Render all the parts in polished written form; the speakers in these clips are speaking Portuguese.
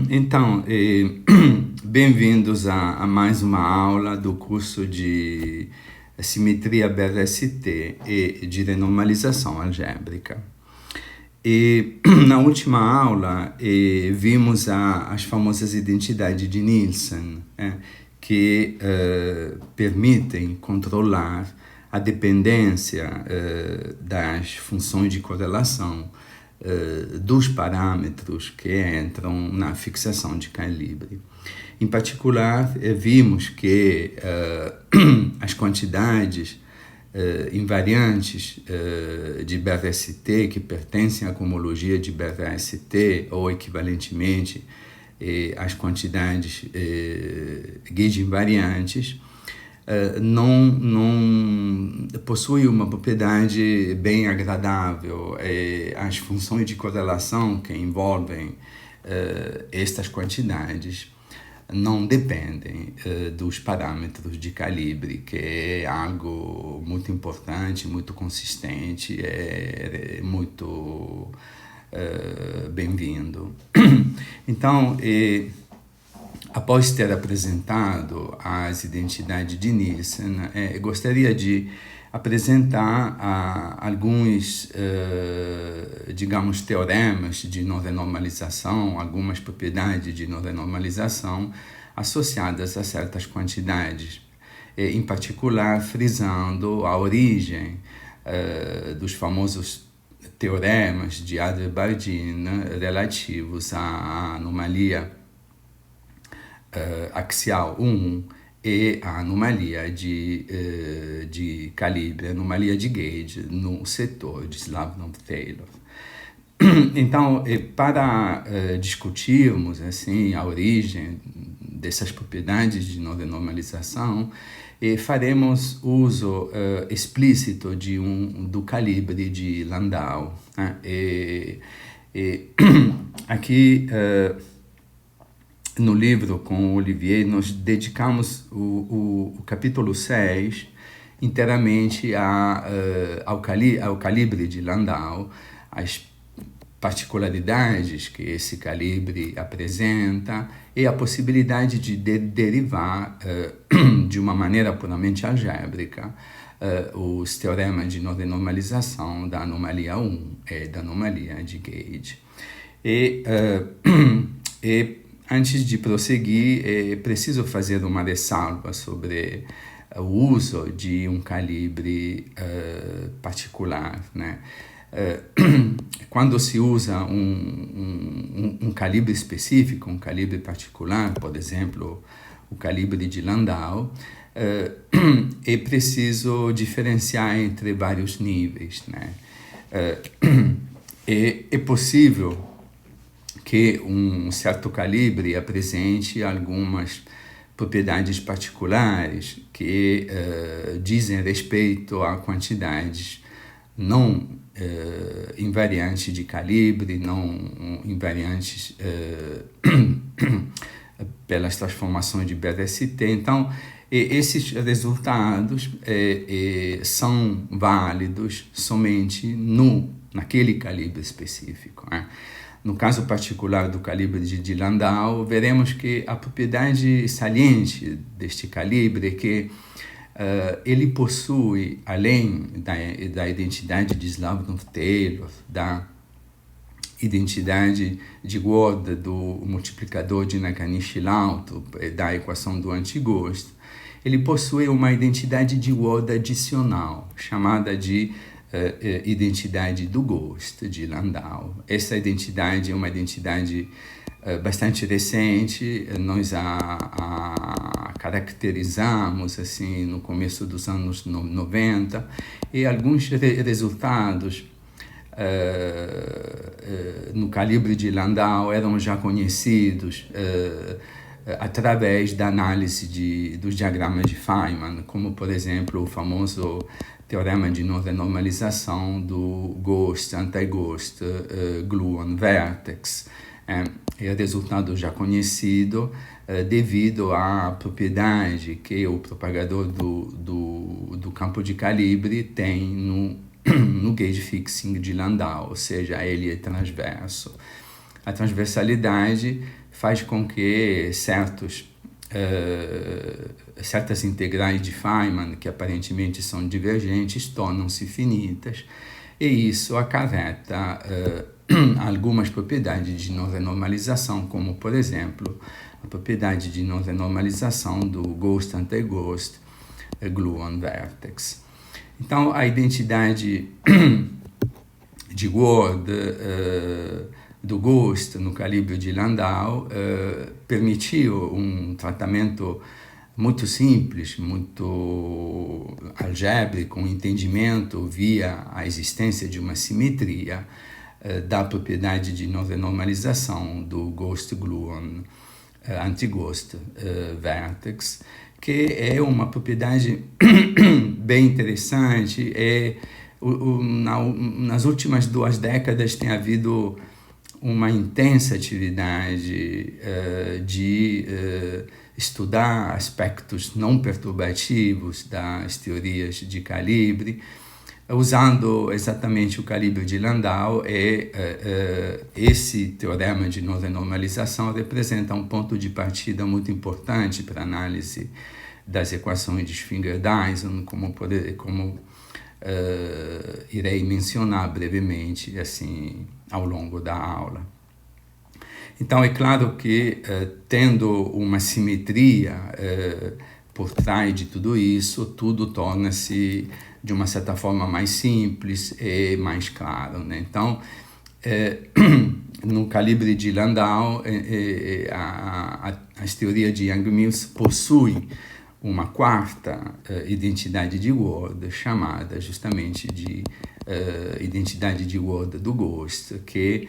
Então, bem-vindos a mais uma aula do curso de Simetria BRST e de Renormalização Algébrica. E na última aula vimos as famosas identidades de Nielsen, que permitem controlar a dependência das funções de correlação dos parâmetros que entram na fixação de calibre. Em particular, vimos que as quantidades invariantes de BRST que pertencem à cohomologia de BRST ou equivalentemente as quantidades gauge invariantes não possui uma propriedade bem agradável. As funções de correlação que envolvem estas quantidades não dependem dos parâmetros de calibre, que é algo muito importante, muito consistente, é muito bem-vindo. Então, após ter apresentado as identidades de Nielsen, gostaria de apresentar alguns, digamos, teoremas de não-renormalização, algumas propriedades de não-renormalização associadas a certas quantidades, em particular frisando a origem dos famosos teoremas de Adler-Bardeen relativos à anomalia axial 1 e a anomalia de calibre, a anomalia de gauge no setor de Slavnov-Taylor. Então, para discutirmos assim, a origem dessas propriedades de não-renormalização, faremos uso explícito do calibre de Landau. Aqui, no livro com o Olivier, nós dedicamos o capítulo 6 inteiramente ao calibre de Landau, as particularidades que esse calibre apresenta e a possibilidade de derivar de uma maneira puramente algébrica os teoremas de não-renormalização da anomalia 1 e da anomalia de gauge. Antes de prosseguir, é preciso fazer uma ressalva sobre o uso de um calibre particular, né? Quando se usa um calibre específico, um calibre particular, por exemplo, o calibre de Landau, é preciso diferenciar entre vários níveis, né? É possível que um certo calibre apresente algumas propriedades particulares que dizem respeito a quantidades não invariantes de calibre, não invariantes pelas transformações de BRST. Então, esses resultados são válidos somente naquele calibre específico, né? No caso particular do calibre de Landau, veremos que a propriedade saliente deste calibre é que ele possui, além da identidade de Slavnov-Taylor, da identidade de Ward do multiplicador de Nakanishi-Lauto, da equação do antigosto, ele possui uma identidade de Ward adicional, chamada de identidade do gosto de Landau. Essa identidade é uma identidade bastante recente. Nós a caracterizamos assim no começo dos anos 90 e alguns resultados no calibre de Landau eram já conhecidos através da análise dos diagramas de Feynman, como por exemplo o famoso teorema de não-renormalização do Ghost, anti-Ghost, gluon vertex. É resultado já conhecido devido à propriedade que o propagador do campo de calibre tem no gauge fixing de Landau, ou seja, ele é transverso. A transversalidade faz com que certas integrais de Feynman, que aparentemente são divergentes, tornam-se finitas, e isso acarreta algumas propriedades de não renormalização, como, por exemplo, a propriedade de não renormalização do ghost-anti-ghost gluon vertex. Então, a identidade de Ward do ghost no calibre de Landau permitiu um tratamento muito simples, muito algébrico, um entendimento via a existência de uma simetria da propriedade de não renormalização do ghost gluon anti-ghost vertex, que é uma propriedade bem interessante. Nas últimas 2 décadas tem havido uma intensa atividade de estudar aspectos não perturbativos das teorias de calibre, usando exatamente o calibre de Landau, e esse teorema de não renormalização representa um ponto de partida muito importante para a análise das equações de Schwinger-Dyson, como irei mencionar brevemente assim ao longo da aula. Então, é claro que, tendo uma simetria por trás de tudo isso, tudo torna-se, de uma certa forma, mais simples e mais claro, né? Então, no calibre de Landau, as teorias de Yang-Mills possuem uma quarta identidade de Ward, chamada justamente de identidade de Ward do ghost, que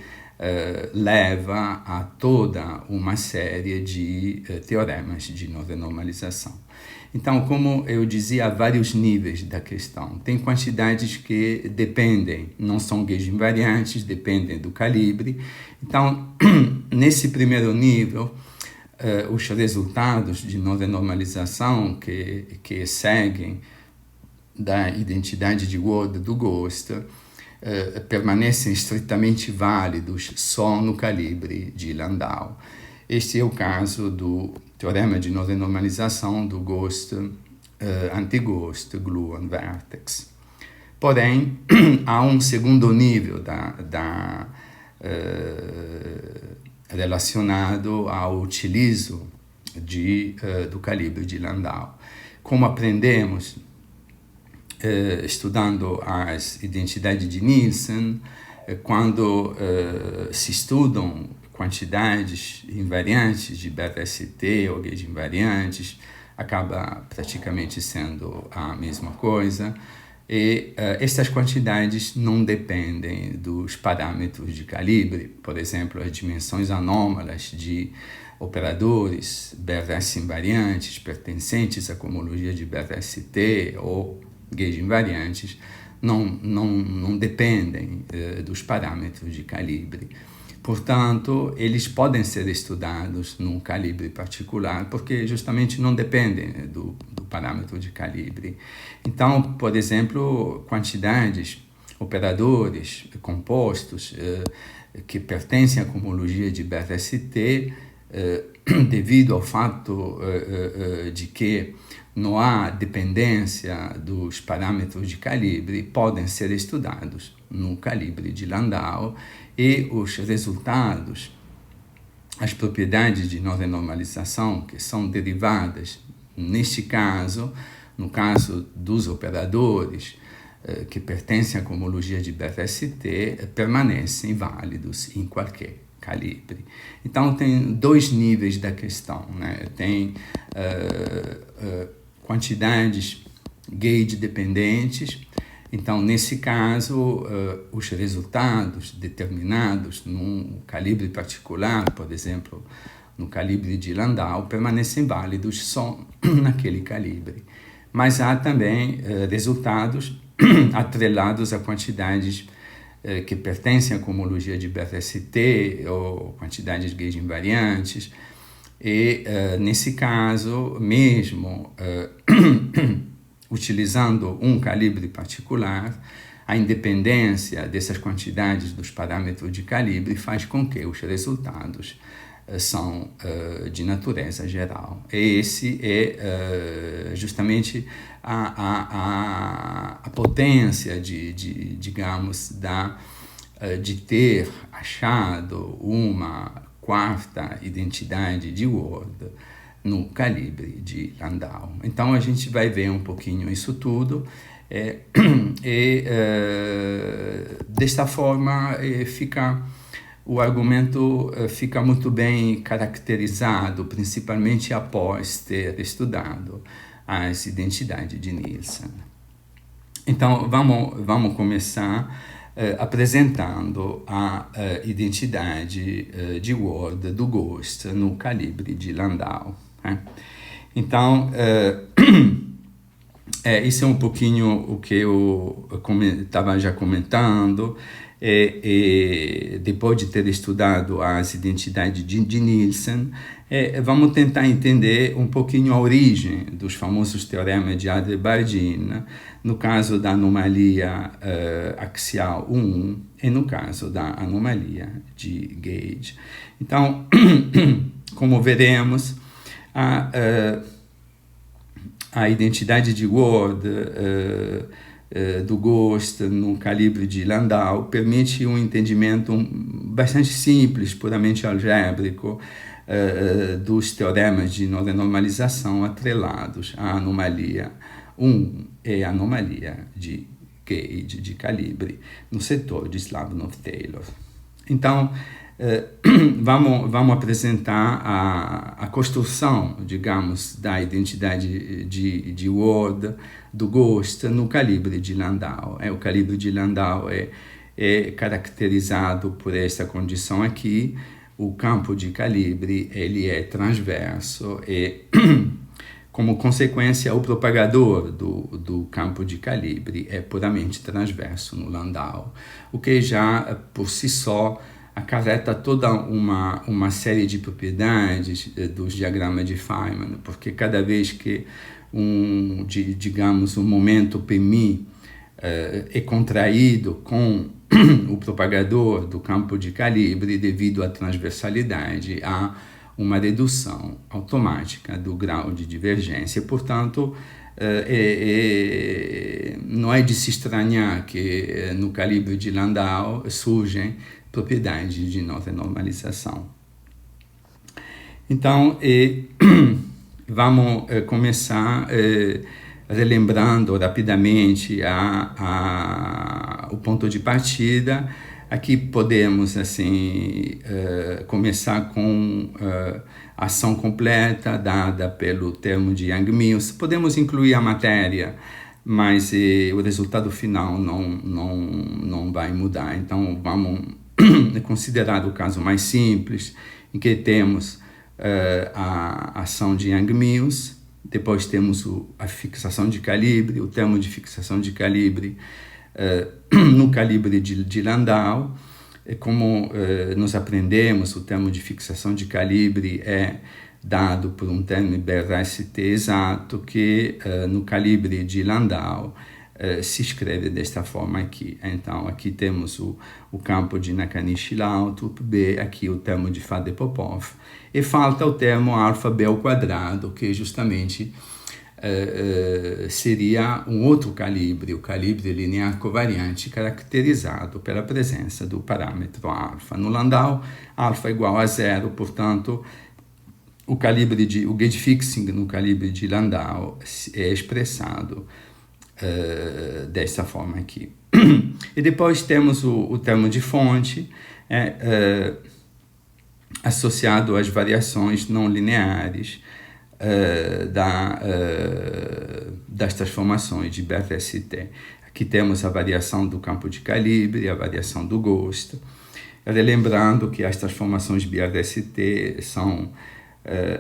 leva a toda uma série de teoremas de não renormalização. Então, como eu dizia, há vários níveis da questão. Tem quantidades que dependem, não são gauge invariantes, dependem do calibre. Então, nesse primeiro nível, os resultados de não renormalização que seguem da identidade de Ward do ghost permanecem estritamente válidos só no calibre de Landau. Este é o caso do teorema de não renormalização do ghost anti-ghost gluon vertex. Porém, há um segundo nível relacionado ao utilizo do calibre de Landau. Como aprendemos estudando as identidades de Nielsen, quando se estudam quantidades invariantes de BRST ou gauge invariantes, acaba praticamente sendo a mesma coisa. E essas quantidades não dependem dos parâmetros de calibre, por exemplo, as dimensões anômalas de operadores BRS invariantes pertencentes à cohomologia de BRST ou gauge invariantes não dependem dos parâmetros de calibre. Portanto, eles podem ser estudados num calibre particular, porque justamente não dependem do parâmetro de calibre. Então, por exemplo, quantidades, operadores compostos que pertencem à cohomologia de BRST, devido ao fato de que não há dependência dos parâmetros de calibre, podem ser estudados no calibre de Landau, e os resultados, as propriedades de não renormalização que são derivadas, neste caso, no caso dos operadores que pertencem à cohomologia de BRST, permanecem válidos em qualquer calibre. Então, tem 2 níveis da questão, né? Tem quantidades gauge dependentes. Então, nesse caso, os resultados determinados num calibre particular, por exemplo, no calibre de Landau, permanecem válidos só naquele calibre. Mas há também resultados atrelados a quantidades que pertencem à cohomologia de BRST ou quantidades gauge invariantes. E, nesse caso, mesmo utilizando um calibre particular, a independência dessas quantidades dos parâmetros de calibre faz com que os resultados são de natureza geral. E esse é justamente a potência digamos, de ter achado uma quarta identidade de Word no calibre de Landau. Então a gente vai ver um pouquinho isso tudo desta forma o argumento fica muito bem caracterizado, principalmente após ter estudado as identidades de Nielsen. Então, vamos começar apresentando a identidade de Word do Ghost no calibre de Landau. Né? Então, isso é um pouquinho o que eu estava já comentando. Depois de ter estudado as identidades de Nielsen, vamos tentar entender um pouquinho a origem dos famosos teoremas de Adler-Bardeen, no caso da anomalia axial 1 e no caso da anomalia de Gauge. Então, como veremos, a identidade de Word do Ghost no calibre de Landau permite um entendimento bastante simples, puramente algébrico, dos teoremas de normalização atrelados à anomalia 1 e à anomalia de Gauge de calibre no setor de Slavnov-Taylor. Então, vamos apresentar a construção, digamos, da identidade de Word do Ghost no calibre de Landau. O calibre de Landau é caracterizado por essa condição aqui. O campo de calibre ele é transverso e, como consequência, o propagador do campo de calibre é puramente transverso no Landau, o que já, por si só, acarreta toda uma série de propriedades dos diagramas de Feynman, porque cada vez que digamos, um momento Pmi é contraído com o propagador do campo de calibre, devido à transversalidade, há uma redução automática do grau de divergência. Portanto, não é de se estranhar que no calibre de Landau surgem propriedades de normalização. Então, vamos começar relembrando rapidamente o ponto de partida. Aqui podemos começar com a ação completa dada pelo termo de Yang-Mills. Podemos incluir a matéria, mas o resultado final não vai mudar. Então vamos considerar o caso mais simples, em que temos a ação de Yang-Mills, depois temos a fixação de calibre, o termo de fixação de calibre no calibre de Landau. Como nós aprendemos, o termo de fixação de calibre é dado por um termo BRST exato que no calibre de Landau se escreve desta forma aqui. Então, aqui temos o campo de Nakanishi-Lautrup, B, aqui o termo de Faddeev-Popov, e falta o termo alfa-B ao quadrado, que justamente seria um outro calibre, o calibre linear covariante, caracterizado pela presença do parâmetro alfa. No Landau, alfa é igual a zero, portanto, o gauge fixing no calibre de Landau é expressado dessa forma aqui. E depois temos o termo de fonte, associado às variações não lineares das transformações de BRST. Aqui temos a variação do campo de calibre, a variação do Ghost. Relembrando que as transformações BRST são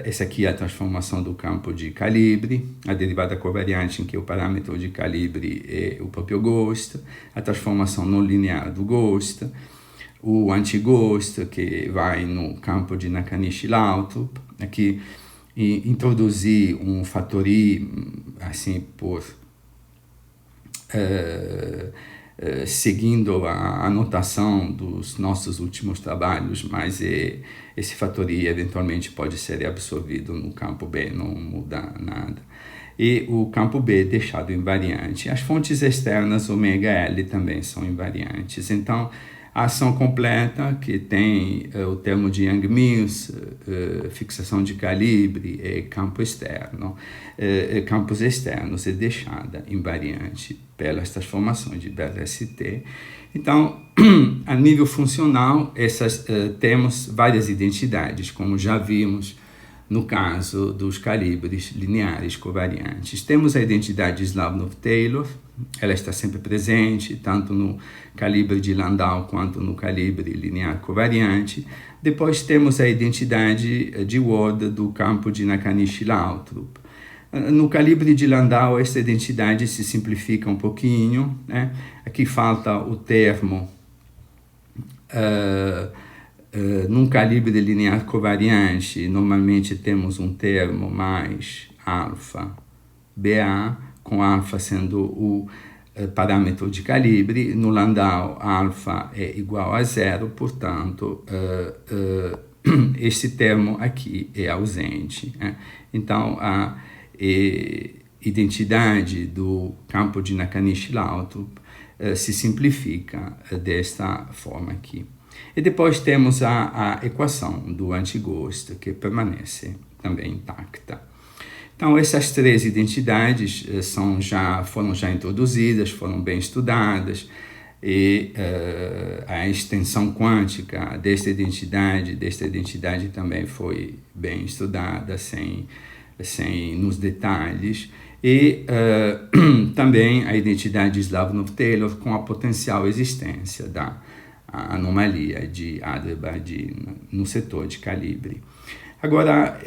essa aqui é a transformação do campo de calibre, a derivada covariante em que o parâmetro de calibre é o próprio Ghost, a transformação não linear do Ghost, o anti-Ghost, que vai no campo de Nakanishi-Lautrup. Aqui introduzir um fator I, assim, por seguindo a anotação dos nossos últimos trabalhos, mas esse fator I eventualmente pode ser absorvido no campo B, não muda nada. E o campo B deixado invariante. As fontes externas ômega L também são invariantes. Então, a ação completa, que tem o termo de Yang-Mills, fixação de calibre e campo externo, campos externos, é deixada invariante pelas transformações de BRST. Então, a nível funcional, temos várias identidades, como já vimos no caso dos calibres lineares covariantes. Temos a identidade Slavnov-Taylor, ela está sempre presente, tanto no calibre de Landau quanto no calibre linear covariante. Depois temos a identidade de Ward do campo de Nakanishi-Lautrup. No calibre de Landau, essa identidade se simplifica um pouquinho, né? Aqui falta o termo num calibre linear covariante, normalmente temos um termo mais alfa BA, com alfa sendo o parâmetro de calibre. No Landau, alfa é igual a zero, portanto, esse termo aqui é ausente. Então, a identidade do campo de Nakanishi-Lautrup se simplifica desta forma aqui. E depois temos a equação do anti-Ghost, que permanece também intacta. Então, essas três identidades foram já introduzidas, foram bem estudadas, e a extensão quântica desta identidade também foi bem estudada, sem nos detalhes, e também a identidade Slavnov-Taylor com a potencial existência da anomalia de Adler-Bardeen no setor de calibre. Agora,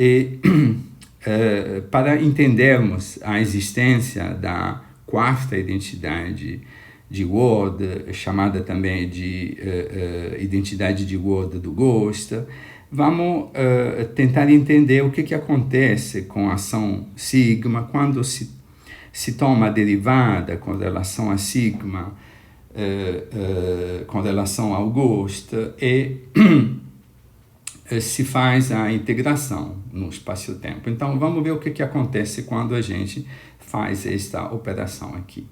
para entendermos a existência da quarta identidade de Ward, chamada também de identidade de Ward do Ghost, vamos tentar entender o que acontece com a ação sigma quando se toma a derivada com relação a sigma, com relação ao Ghost, e se faz a integração no espaço-tempo. Então, vamos ver o que acontece quando a gente faz esta operação aqui.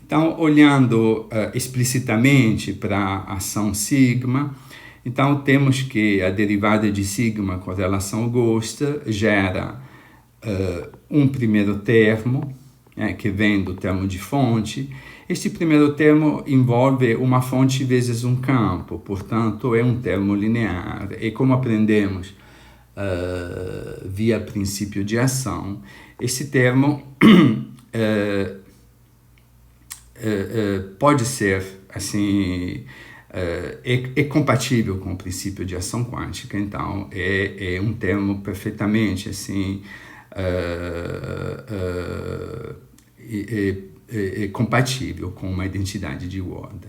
Então, olhando explicitamente para a ação sigma, então temos que a derivada de sigma com relação ao Ghost gera um primeiro termo, que vem do termo de fonte. Este primeiro termo envolve uma fonte vezes um campo, portanto é um termo linear. E como aprendemos via princípio de ação, esse termo pode ser assim, é compatível com o princípio de ação quântica, então é um termo perfeitamente assim, é compatível com uma identidade de Ward.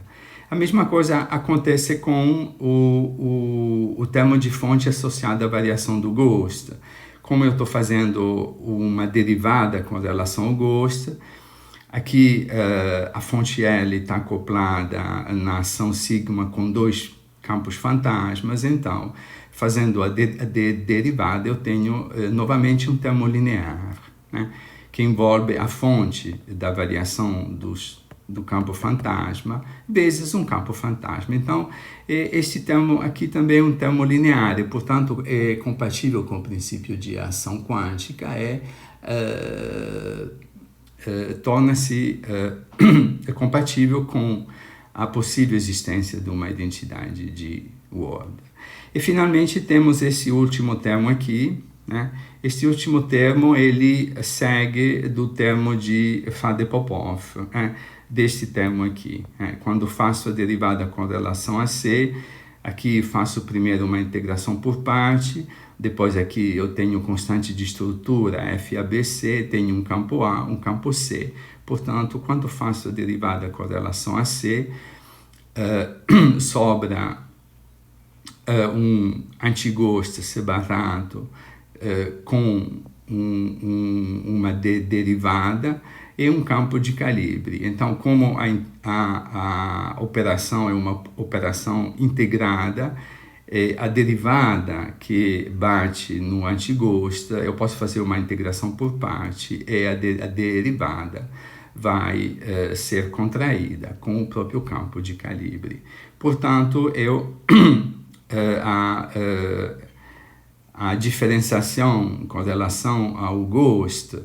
A mesma coisa acontece com o termo de fonte associado à variação do Ghost. Como eu estou fazendo uma derivada com relação ao Ghost, aqui a fonte L está acoplada na ação sigma com dois campos fantasmas, então, fazendo a derivada, eu tenho novamente um termo linear, né, que envolve a fonte da variação do campo fantasma vezes um campo fantasma. Então, este termo aqui também é um termo linear e, portanto, é compatível com o princípio de ação quântica, torna-se compatível com a possível existência de uma identidade de Ward. E, finalmente, temos esse último termo aqui, né? Este último termo, ele segue do termo de Faddeev-Popov, deste termo aqui. Quando faço a derivada com relação a C, aqui faço primeiro uma integração por parte, depois aqui eu tenho constante de estrutura FABC, tenho um campo A, um campo C. Portanto, quando faço a derivada com relação a C, sobra um anti-Ghost separado com uma derivada, e um campo de calibre. Então, como a operação é uma operação integrada, a derivada que bate no antigosto, eu posso fazer uma integração por parte e a derivada vai ser contraída com o próprio campo de calibre. Portanto, a diferenciação com relação ao gosto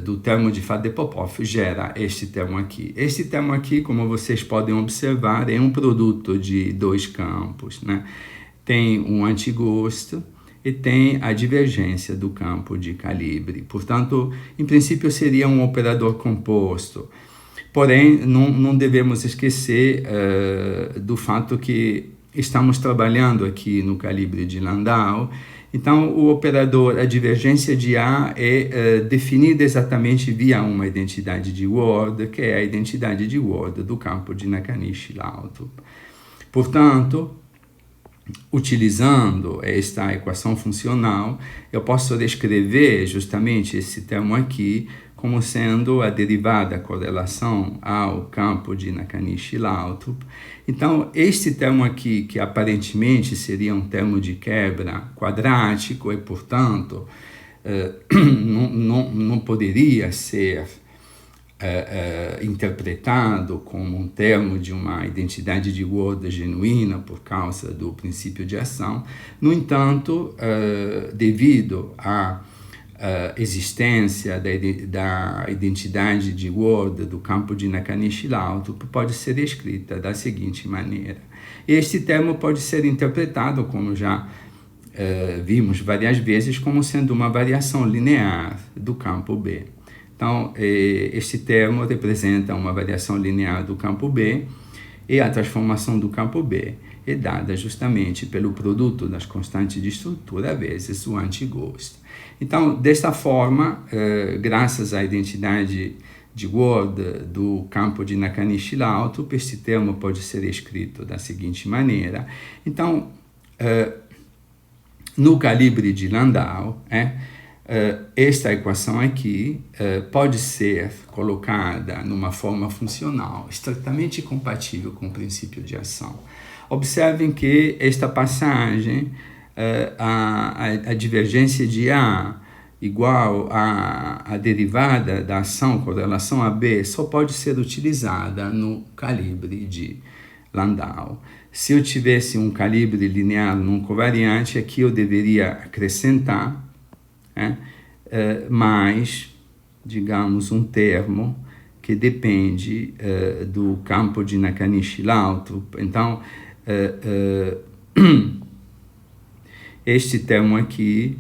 do termo de Faddeev-Popov gera este termo aqui. Este termo aqui, como vocês podem observar, é um produto de dois campos, né? Tem um antigosto e tem a divergência do campo de calibre. Portanto, em princípio, seria um operador composto. Porém, não devemos esquecer do fato que estamos trabalhando aqui no calibre de Landau. Então, o operador, a divergência de A é definida exatamente via uma identidade de Ward, que é a identidade de Ward do campo de Nakanishi-Lautrup. Portanto, utilizando esta equação funcional, eu posso descrever justamente esse termo aqui como sendo a derivada com relação ao campo de Nakanishi-Lautrup. Então, este termo aqui, que aparentemente seria um termo de quebra quadrático e, portanto, não poderia ser interpretado como um termo de uma identidade de Ward genuína por causa do princípio de ação. No entanto, devido à existência da identidade de Ward do campo de Nakanishi-Lautrup, pode ser escrita da seguinte maneira. Este termo pode ser interpretado, como já vimos várias vezes, como sendo uma variação linear do campo B. Então, este termo representa uma variação linear do campo B e a transformação do campo B é dada justamente pelo produto das constantes de estrutura vezes o antigosto. Então, desta forma, graças à identidade de Ward do campo de Nakanishi-Lautrup, este termo pode ser escrito da seguinte maneira. Então, no calibre de Landau, esta equação aqui pode ser colocada numa forma funcional estritamente compatível com o princípio de ação. Observem que esta passagem, a divergência de A igual à derivada da ação com relação a B, só pode ser utilizada no calibre de Landau. Se eu tivesse um calibre linear não covariante, aqui eu deveria acrescentar mais, digamos, um termo que depende do campo de Nakanishi-Lautrup. Então, este termo aqui,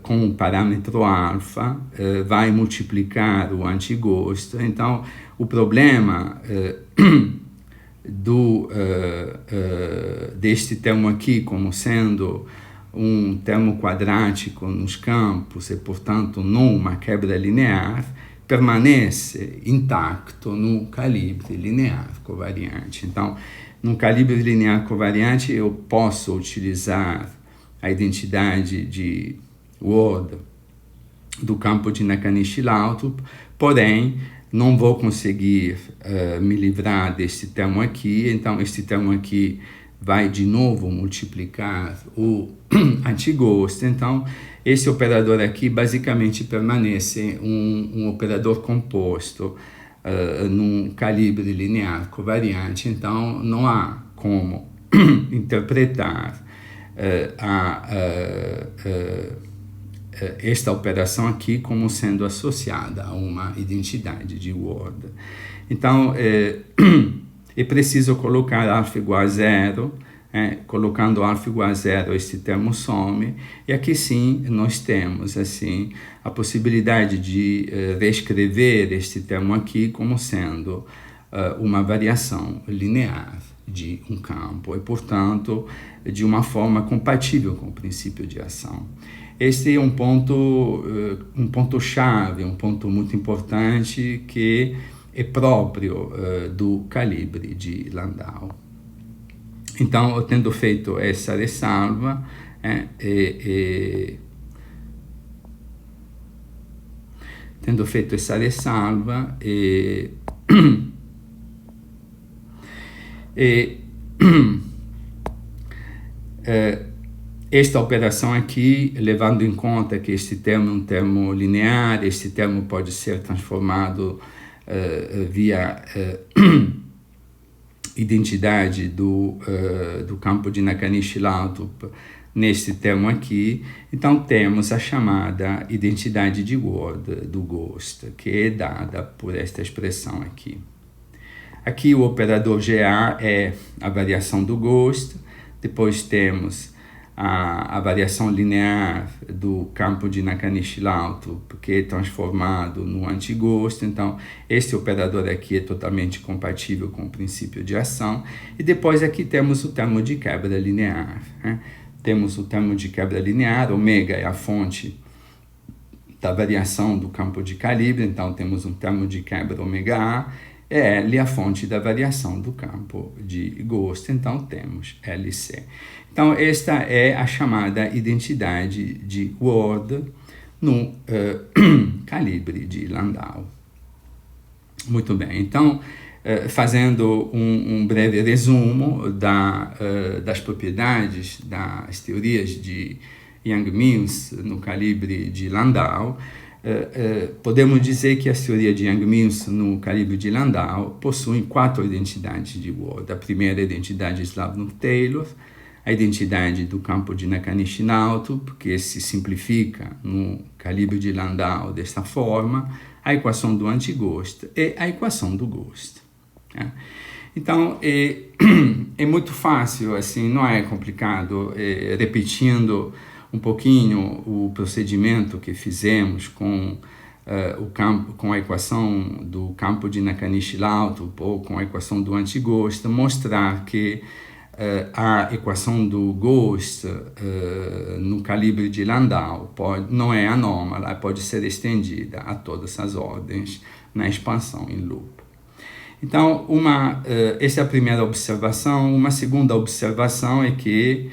com o parâmetro alfa, vai multiplicar o antigosto. Então, o problema deste termo aqui como sendo um termo quadrático nos campos e, portanto, não uma quebra linear, permanece intacto no calibre linear covariante. Então, no calibre linear covariante, eu posso utilizar a identidade de Ward do campo de Nakanishi-Lautrup, porém, não vou conseguir me livrar deste termo aqui. Então, este termo aqui vai de novo multiplicar o antigosto. Então, esse operador aqui basicamente permanece um operador composto num calibre linear covariante. Então, não há como interpretar esta operação aqui como sendo associada a uma identidade de Ward. Então, é preciso colocar alfa igual a zero, colocando alfa igual a zero, este termo some, e aqui sim nós temos assim a possibilidade de reescrever este termo aqui como sendo uma variação linear de um campo e, portanto, de uma forma compatível com o princípio de ação. Este é um ponto-chave, um ponto muito importante que é próprio do calibre de Landau. Então, eu tendo feito essa ressalva, Tendo feito essa ressalva, esta operação aqui, levando em conta que este termo é um termo linear, este termo pode ser transformado via identidade do campo de Nakanishi-Lautrup neste termo aqui. Então temos a chamada identidade de Word do Ghost, que é dada por esta expressão aqui. Aqui o operador GA é a variação do Ghost, depois temos a variação linear do campo de Nakanishi-Lautrup, que é transformado no anti-Ghost. Então, este operador aqui é totalmente compatível com o princípio de ação. E depois aqui temos o termo de quebra linear, né? Temos o termo de quebra linear, ômega é a fonte da variação do campo de calibre, então temos um termo de quebra ômega A, e L a fonte da variação do campo de Ghost, então temos LC. Então esta é a chamada identidade de Word no calibre de Landau. Muito bem, então fazendo um breve resumo das propriedades das teorias de Yang-Mills no calibre de Landau, podemos dizer que a teoria de Yang-Mills no calibre de Landau possui 4 identidades de Word. A primeira é a identidade Slavnuk-Taylor, a identidade do campo de Nakanishi-Lautrup, que se simplifica no calibre de Landau desta forma, a equação do anti-Ghost e a equação do Ghost. Então, é muito fácil, assim, não é complicado, repetindo um pouquinho o procedimento que fizemos com com a equação do campo de Nakanishi-Lautrup ou com a equação do anti-Ghost, mostrar que a equação do Ghost no calibre de Landau não é anômala, pode ser estendida a todas as ordens na expansão em loop. Então, essa é a primeira observação. Uma segunda observação é que,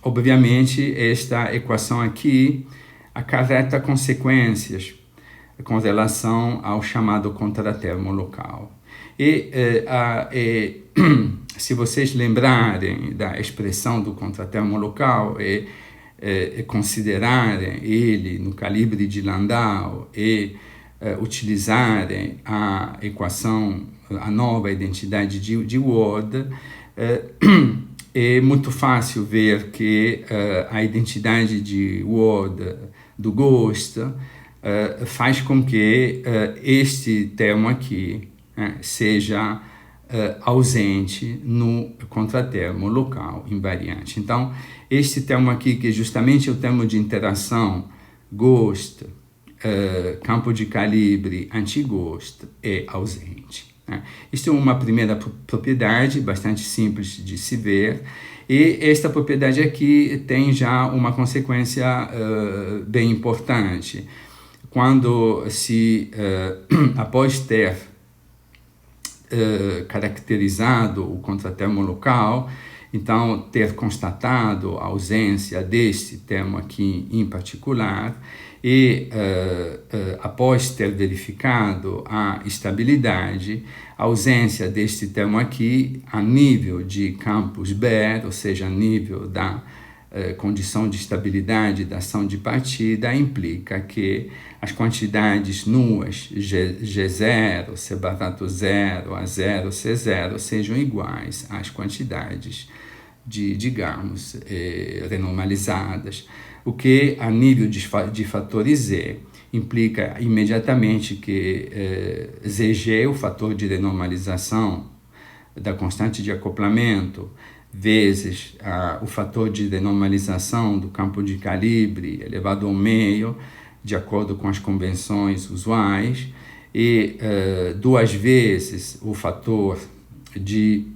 obviamente, esta equação aqui acarreta consequências com relação ao chamado contratermo local. Se vocês lembrarem da expressão do contratermo local e considerarem ele no calibre de Landau e utilizarem a equação, a nova identidade de Word, é muito fácil ver que a identidade de Word do Ghost faz com que este termo aqui seja ausente no contratermo local invariante. Então, este termo aqui, que é justamente o termo de interação Ghost, campo de calibre anti-Ghost, é ausente. Isto é uma primeira propriedade bastante simples de se ver, e esta propriedade aqui tem já uma consequência bem importante. Quando após ter caracterizado o contratermo local, então ter constatado a ausência deste termo aqui em particular, e após ter verificado a estabilidade, a ausência deste termo aqui a nível de campus Baire, ou seja, a nível da condição de estabilidade da ação de partida, implica que as quantidades nuas G0, C barato 0, A0, C0 sejam iguais às quantidades digamos, renormalizadas, o que a nível de fatores Z implica imediatamente que ZG, o fator de renormalização da constante de acoplamento, vezes o fator de renormalização do campo de calibre elevado ao meio, de acordo com as convenções usuais, e 2 vezes o fator de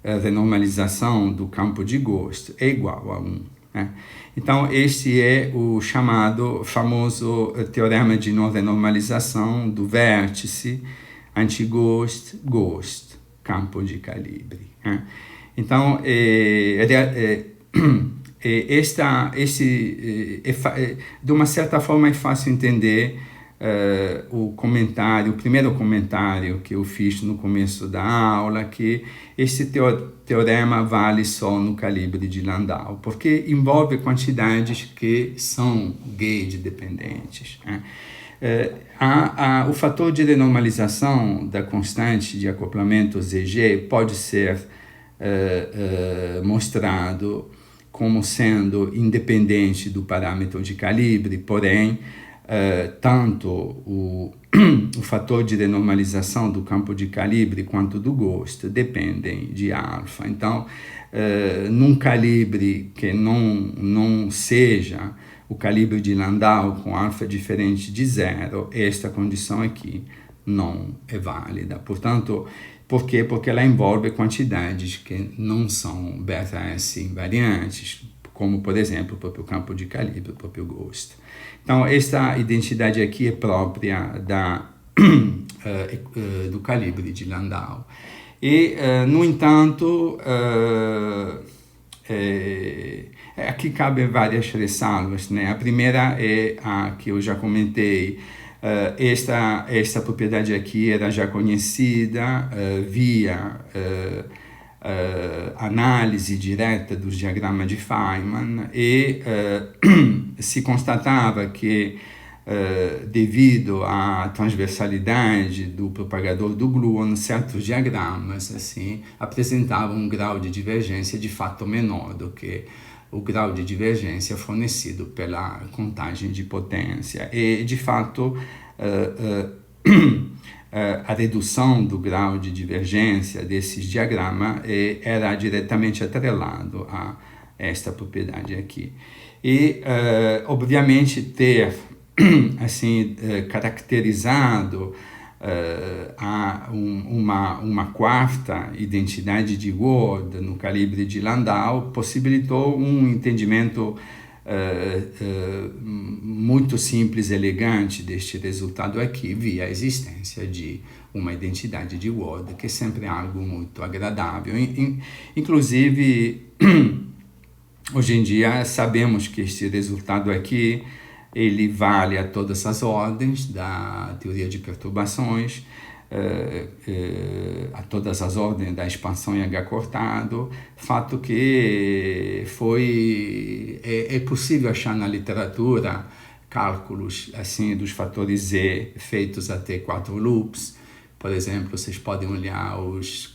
renormalização do campo de Ghost é igual a 1. Então, este é o famoso teorema de não renormalização do vértice anti-Ghost, Ghost, campo de calibre. Então, de uma certa forma é fácil entender o primeiro comentário que eu fiz no começo da aula, que esse teorema vale só no calibre de Landau, porque envolve quantidades que são gauge dependentes, né? O fator de renormalização da constante de acoplamento ZG pode ser mostrado como sendo independente do parâmetro de calibre, porém, tanto o fator de renormalização do campo de calibre quanto do gosto dependem de alfa. Então, num calibre que não seja o calibre de Landau com alfa diferente de zero, esta condição aqui não é válida. Portanto, por quê? Porque ela envolve quantidades que não são beta-S invariantes, como, por exemplo, o próprio campo de calibre, o próprio gosto. Então, esta identidade aqui é própria do calibre de Landau. E, no entanto, aqui cabem várias ressalvas, né? A primeira é a que eu já comentei. Esta propriedade aqui era já conhecida via análise direta dos diagramas de Feynman e se constatava que devido à transversalidade do propagador do gluon, certos diagramas assim apresentavam um grau de divergência de fato menor do que o grau de divergência fornecido pela contagem de potência. E, de fato, a redução do grau de divergência desses diagramas era diretamente atrelado a esta propriedade aqui. E, obviamente, ter assim, caracterizado uma quarta identidade de Ward no calibre de Landau possibilitou um entendimento muito simples e elegante deste resultado aqui via a existência de uma identidade de Ward, que é sempre algo muito agradável. Inclusive, hoje em dia sabemos que este resultado aqui ele vale a todas as ordens da teoria de perturbações, a todas as ordens da expansão em H cortado, fato que é possível achar na literatura cálculos assim dos fatores Z feitos até 4 loops. Por exemplo, vocês podem olhar os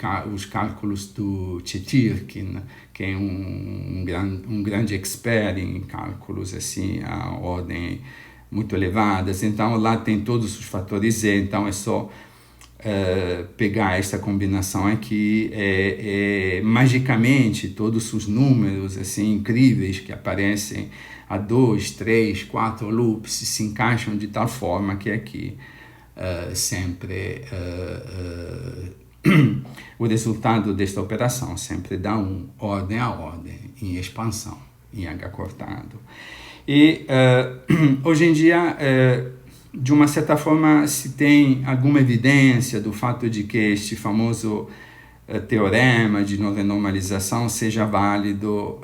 cálculos do Chetyrkin, que é um grande expert em cálculos assim, a ordem muito elevadas. Então, lá tem todos os fatores Z, então é só pegar esta combinação aqui. Magicamente, todos os números assim, incríveis que aparecem a 2, 3, 4 loops se encaixam de tal forma que aqui sempre o resultado desta operação sempre dá ordem a ordem em expansão em H cortado. E hoje em dia, de uma certa forma, se tem alguma evidência do fato de que este famoso teorema de não renormalização seja válido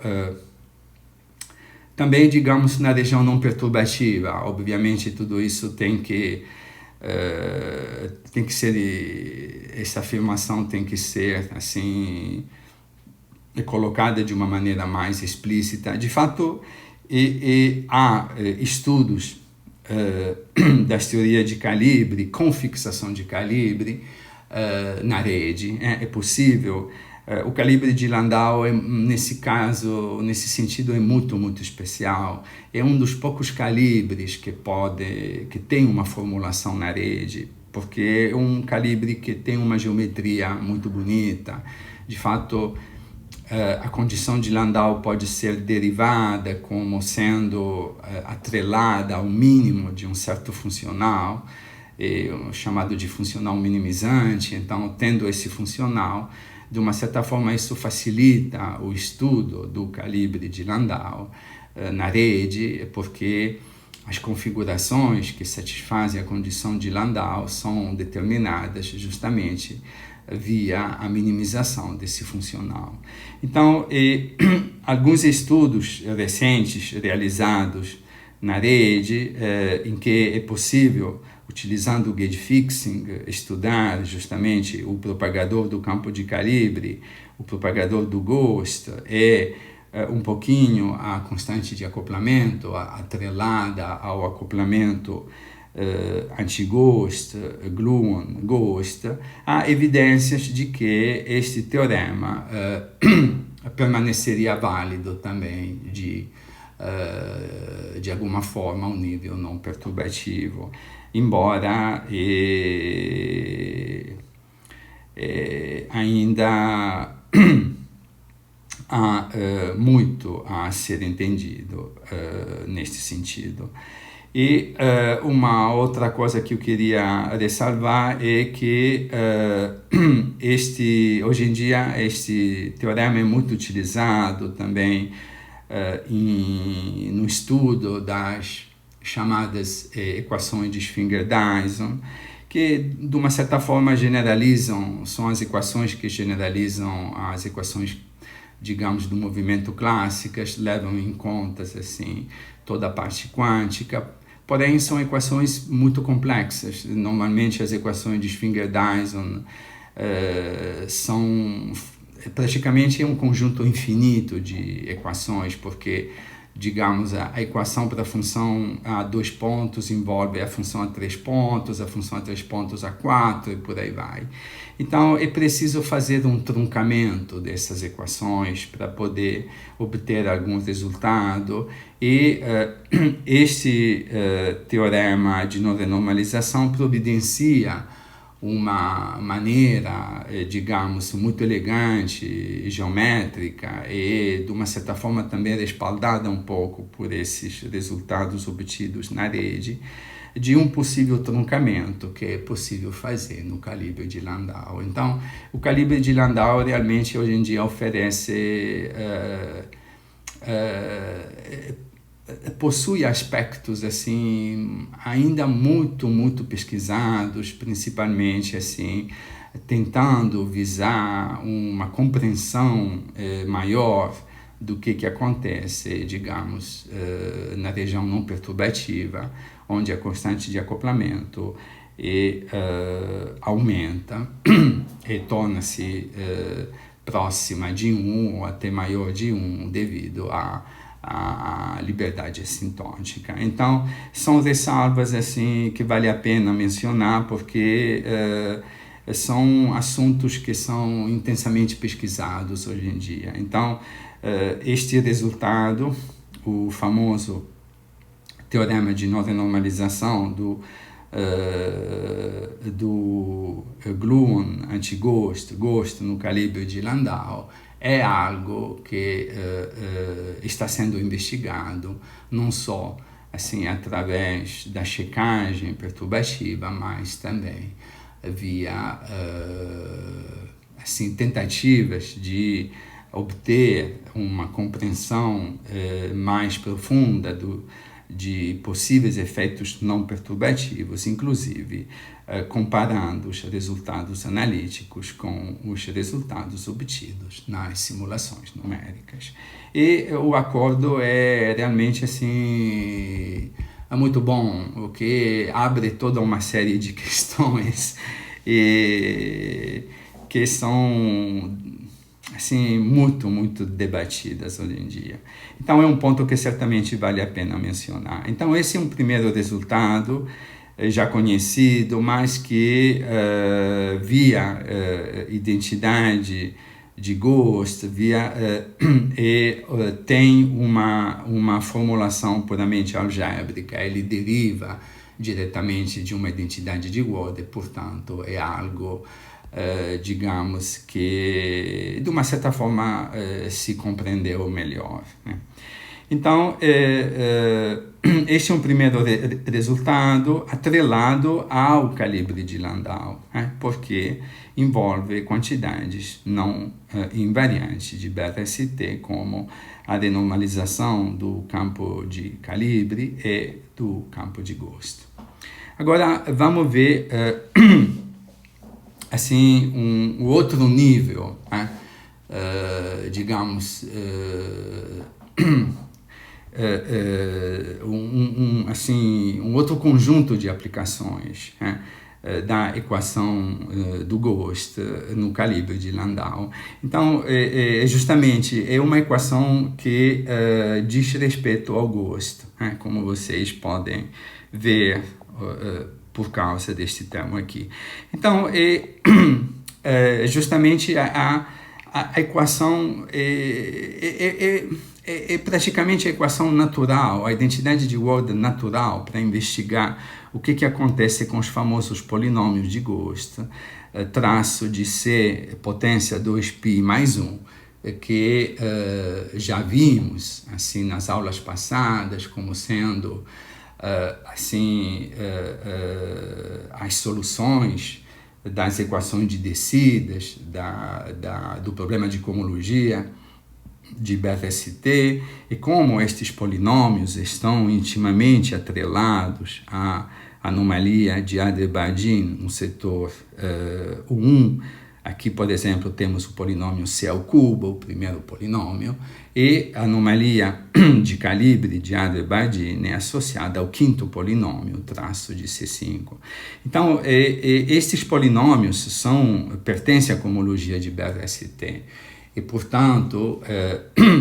também, digamos, na região não perturbativa. Obviamente, tudo isso tem que ser, essa afirmação tem que ser assim colocada de uma maneira mais explícita. De fato, há estudos das teorias de calibre com fixação de calibre na rede. É possível. O calibre de Landau, nesse caso, nesse sentido, é muito, muito especial. É um dos poucos calibres que tem uma formulação na rede, porque é um calibre que tem uma geometria muito bonita. De fato, a condição de Landau pode ser derivada como sendo atrelada ao mínimo de um certo funcional, chamado de funcional minimizante. Então, tendo esse funcional, de uma certa forma, isso facilita o estudo do calibre de Landau na rede, porque as configurações que satisfazem a condição de Landau são determinadas justamente via a minimização desse funcional. Então, alguns estudos recentes realizados na rede, em que é possível, utilizando o gauge fixing, estudar justamente o propagador do campo de calibre, o propagador do GHOST e um pouquinho a constante de acoplamento atrelada ao acoplamento anti-GHOST, gluon, GHOST, há evidências de que este teorema permaneceria válido também de alguma forma ao nível não perturbativo, embora ainda há muito a ser entendido neste sentido. E uma outra coisa que eu queria ressalvar é que hoje em dia este teorema é muito utilizado também no estudo das chamadas equações de Schwinger-Dyson, que de uma certa forma são as equações que generalizam as equações, digamos, do movimento clássicas, levam em conta assim, toda a parte quântica, porém são equações muito complexas. Normalmente as equações de Schwinger-Dyson são praticamente um conjunto infinito de equações, porque, digamos, a equação para a função a 2 pontos envolve a função a 3 pontos, a função a 3 pontos a 4 e por aí vai. Então, é preciso fazer um truncamento dessas equações para poder obter algum resultado, e este teorema de não renormalização providencia uma maneira, digamos, muito elegante, geométrica e, de uma certa forma, também respaldada um pouco por esses resultados obtidos na rede, de um possível truncamento que é possível fazer no calibre de Landau. Então, o calibre de Landau realmente hoje em dia oferece possui aspectos assim ainda muito pesquisados, principalmente assim tentando visar uma compreensão maior do que acontece, digamos, na região não perturbativa, onde a constante de acoplamento aumenta e torna-se próxima de 1 ou até maior de 1 devido a liberdade assintótica. Então, são ressalvas assim, que vale a pena mencionar, porque são assuntos que são intensamente pesquisados hoje em dia. Então, este resultado, o famoso teorema de não renormalização do gluon anti-GHOST, GHOST no calibre de Landau, é algo que está sendo investigado não só assim através da checagem perturbativa, mas também via assim tentativas de obter uma compreensão mais profunda de possíveis efeitos não perturbativos, inclusive comparando os resultados analíticos com os resultados obtidos nas simulações numéricas. E o acordo é realmente assim, é muito bom, o que abre toda uma série de questões que são assim, muito debatidas hoje em dia. Então, é um ponto que certamente vale a pena mencionar. Então, esse é um primeiro resultado já conhecido, mas que via identidade de GHOST, tem uma formulação puramente algébrica, ele deriva diretamente de uma identidade de Word, portanto, é algo digamos que de uma certa forma se compreendeu melhor, né? Então, este é um primeiro resultado atrelado ao calibre de Landau, né? Porque envolve quantidades não invariantes de β-ST, como a renormalização do campo de calibre e do campo de GHOST. Agora, vamos ver assim, um outro nível, né, digamos, um outro conjunto de aplicações, né, da equação do Ghost no calibre de Landau. Então, justamente, é uma equação que diz respeito ao Ghost, né, como vocês podem ver por causa deste termo aqui. Então, justamente a equação é praticamente a equação natural, a identidade de Ward natural para investigar o que acontece com os famosos polinômios de Ghost, traço de C potência 2π mais 1, que já vimos assim nas aulas passadas como sendo as soluções das equações de descidas do problema de cohomologia de BRST, e como estes polinômios estão intimamente atrelados à anomalia de Adler-Bardeen no setor U1. Aqui, por exemplo, temos o polinômio C ao cubo, o primeiro polinômio, e a anomalia de calibre de Adler-Bardeen é associada ao quinto polinômio, traço de C5. Então, estes polinômios pertencem à cohomologia de BRST. E, portanto,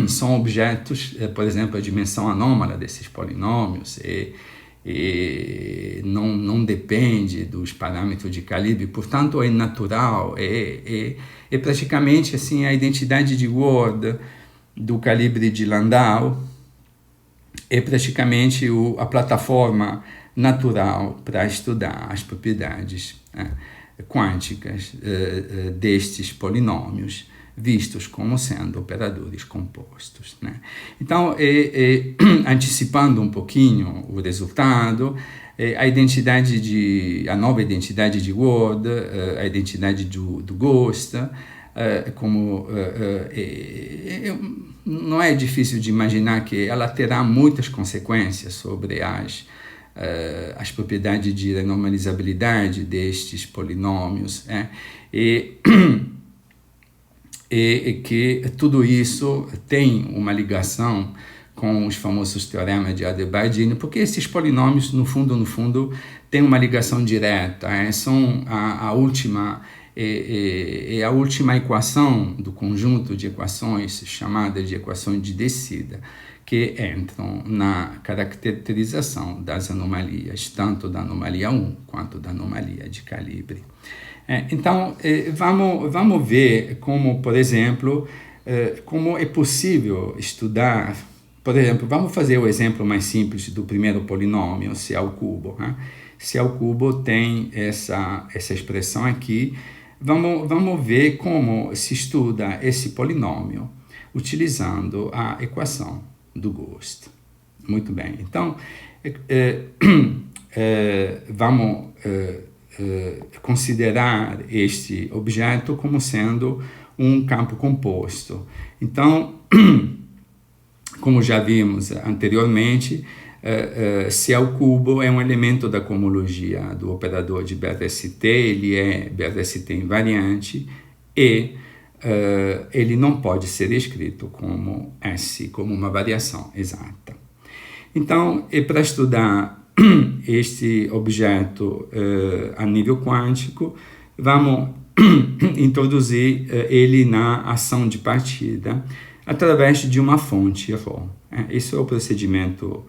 são objetos, por exemplo, a dimensão anômala desses polinômios e não depende dos parâmetros de calibre, portanto, é natural, é praticamente assim, a identidade de Ward do calibre de Landau, é praticamente a plataforma natural para estudar as propriedades quânticas destes polinômios, vistos como sendo operadores compostos, né? Então, antecipando um pouquinho o resultado, a nova identidade de Ward, a identidade do Ghost, não é difícil de imaginar que ela terá muitas consequências sobre as propriedades de renormalizabilidade destes polinômios, e que tudo isso tem uma ligação com os famosos teoremas de Adler-Bardeen, porque esses polinômios, no fundo, têm uma ligação direta, são a última equação do conjunto de equações chamadas de equações de descida, que entram na caracterização das anomalias, tanto da anomalia 1 quanto da anomalia de calibre. Então, vamos ver como, por exemplo, como é possível estudar. Por exemplo, vamos fazer o exemplo mais simples do primeiro polinômio, C ao cubo. C ao cubo tem essa expressão aqui. Vamos ver como se estuda esse polinômio utilizando a equação do Ghost. Muito bem. Então, vamos considerar este objeto como sendo um campo composto. Então, como já vimos anteriormente, C ao cubo é um elemento da cohomologia do operador de BRST, ele é BRST invariante e ele não pode ser escrito como S, como uma variação exata. Então, para estudar este objeto a nível quântico, vamos introduzir ele na ação de partida através de uma fonte ρ. Esse é o procedimento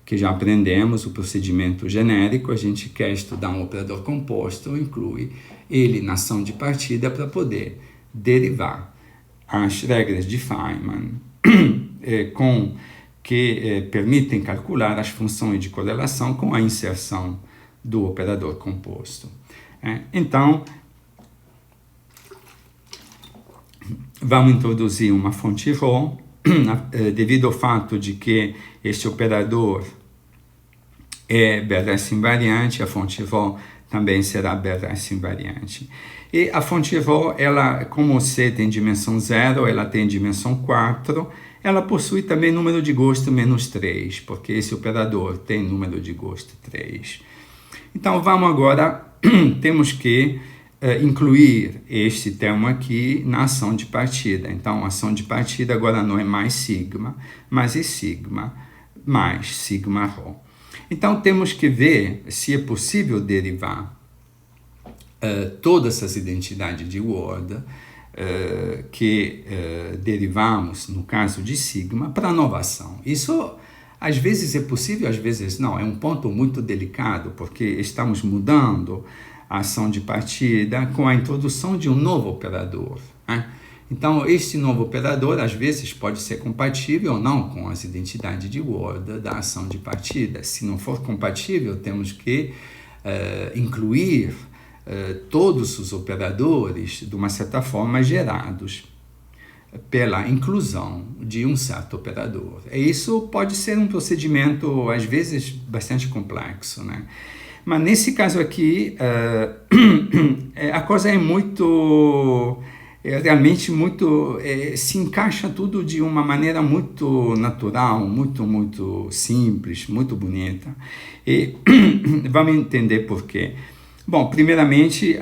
que já aprendemos, o procedimento genérico. A gente quer estudar um operador composto, inclui ele na ação de partida para poder derivar as regras de Feynman que permitem calcular as funções de correlação com a inserção do operador composto. Então, vamos introduzir uma fonte ρ, devido ao fato de que este operador é BRS invariante, a fonte ρ também será BRS invariante. E a fonte ρ, ela, como C tem dimensão 0, ela tem dimensão 4, ela possui também número de Ghost menos 3, porque esse operador tem número de Ghost 3. Então, vamos agora, temos que incluir este termo aqui na ação de partida. Então, a ação de partida agora não é mais sigma, mas é sigma mais sigma rho. Então, temos que ver se é possível derivar todas essas identidades de Word que derivamos, no caso de sigma, para a nova ação. Isso, às vezes, é possível, às vezes não. É um ponto muito delicado, porque estamos mudando a ação de partida com a introdução de um novo operador, né? Então, este novo operador, às vezes, pode ser compatível ou não com as identidades de Word da ação de partida. Se não for compatível, temos que incluir todos os operadores, de uma certa forma, gerados pela inclusão de um certo operador. E isso pode ser um procedimento, às vezes, bastante complexo, né? Mas nesse caso aqui, a coisa é muito... realmente muito... se encaixa tudo de uma maneira muito natural, muito simples, muito bonita. E vamos entender por quê. Bom, primeiramente,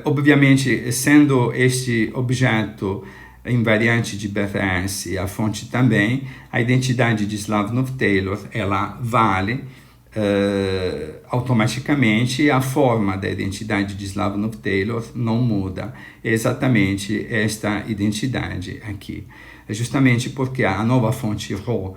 obviamente, sendo este objeto invariante de BFS a fonte também, a identidade de Slavnov-Taylor, ela vale automaticamente, a forma da identidade de Slavnov-Taylor não muda. É exatamente esta identidade aqui. É justamente porque a nova fonte ρ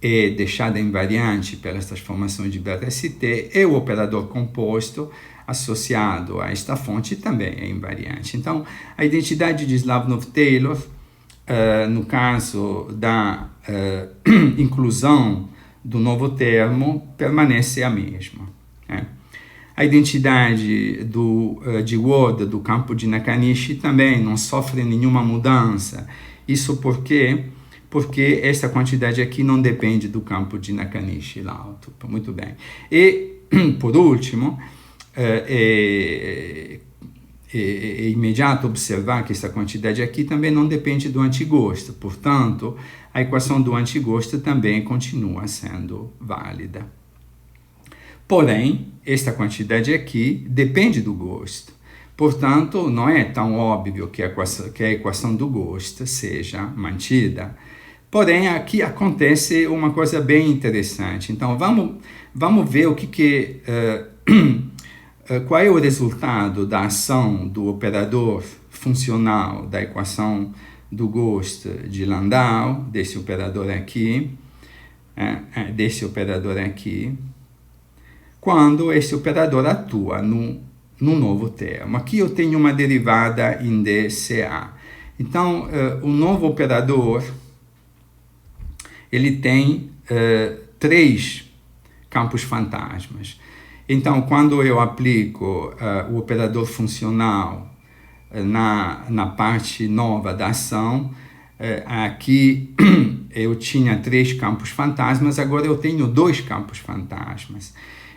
é deixada invariante pelas transformações de BRST e o operador composto associado a esta fonte também é invariante. Então, a identidade de Slavnov-Taylor, no caso da inclusão do novo termo, permanece a mesma, né? A identidade de Word do campo de Nakanishi também não sofre nenhuma mudança. Isso porque essa quantidade aqui não depende do campo de Nakanishi lá alto. Muito bem. E, por último, é imediato observar que essa quantidade aqui também não depende do antigosto. Portanto, a equação do antigosto também continua sendo válida. Porém, esta quantidade aqui depende do gosto. Portanto, não é tão óbvio que a equação do gosto seja mantida. Porém, aqui acontece uma coisa bem interessante. Então, vamos ver qual é o resultado da ação do operador funcional da equação do gosto de Landau, desse operador aqui, quando esse operador atua no novo termo. Aqui eu tenho uma derivada em dCA. Então, o novo operador, ele tem 3 campos fantasmas. Então, quando eu aplico o operador funcional na parte nova da ação, aqui eu tinha 3 campos fantasmas, agora eu tenho 2 campos fantasmas.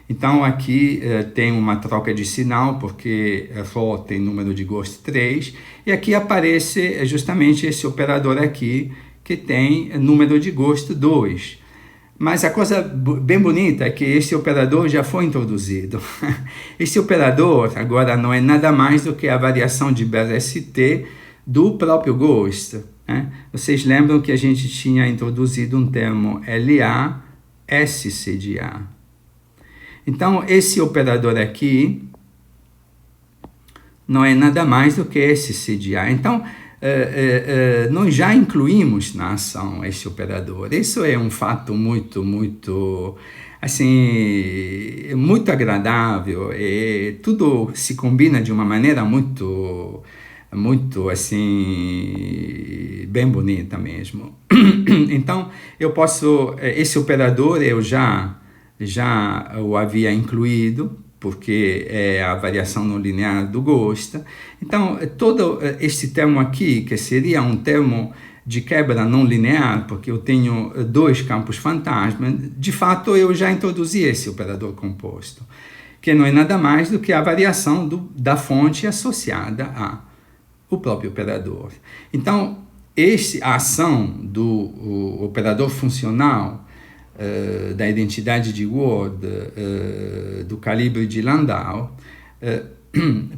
Então, aqui tem uma troca de sinal, porque Rho tem número de gosto 3, e aqui aparece justamente esse operador aqui, que tem número de gosto 2. Mas a coisa bem bonita é que esse operador já foi introduzido. Esse operador agora não é nada mais do que a variação de BRST do próprio gosto, né? Vocês lembram que a gente tinha introduzido um termo LA SC de A. Então, esse operador aqui não é nada mais do que esse C de A. Então, nós já incluímos na ação esse operador. Isso é um fato muito agradável, e tudo se combina de uma maneira muito assim, bem bonita mesmo. Então, eu posso, esse operador eu já o havia incluído, porque é a variação não linear do gosto. Então, todo este termo aqui, que seria um termo de quebra não linear, porque eu tenho 2 campos fantasmas, de fato eu já introduzi esse operador composto, que não é nada mais do que a variação da fonte associada ao próprio operador. Então, a ação do operador funcional da identidade de Word do calibre de Landau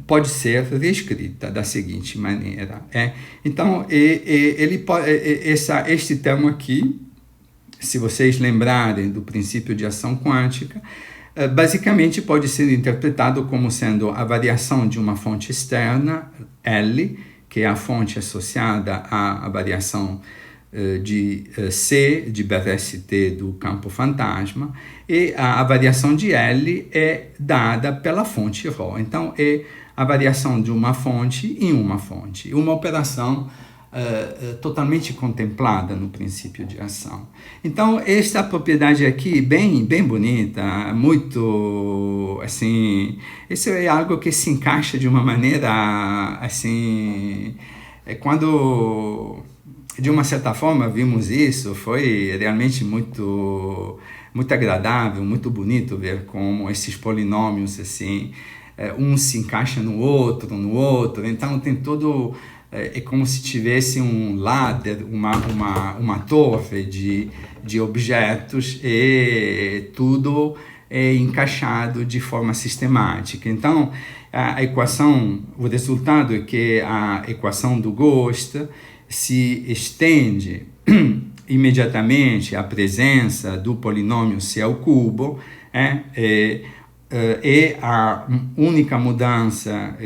pode ser reescrita da seguinte maneira. Então, este termo aqui, se vocês lembrarem do princípio de ação quântica, basicamente pode ser interpretado como sendo a variação de uma fonte externa, L, que é a fonte associada à variação de C, de BRST do campo fantasma, e a variação de L é dada pela fonte Rho. Então, é a variação de uma fonte em uma fonte. Uma operação totalmente contemplada no princípio de ação. Então, esta propriedade aqui, bem bonita, muito, assim, isso é algo que se encaixa de uma maneira, assim, quando, de uma certa forma, vimos isso, foi realmente muito agradável, muito bonito ver como esses polinômios, assim, um se encaixa no outro, então tem todo... É como se tivesse um ladder, uma torre de objetos e tudo é encaixado de forma sistemática. Então, a equação, o resultado é que a equação do Ghost se estende imediatamente à presença do polinômio C ao cubo, e a única mudança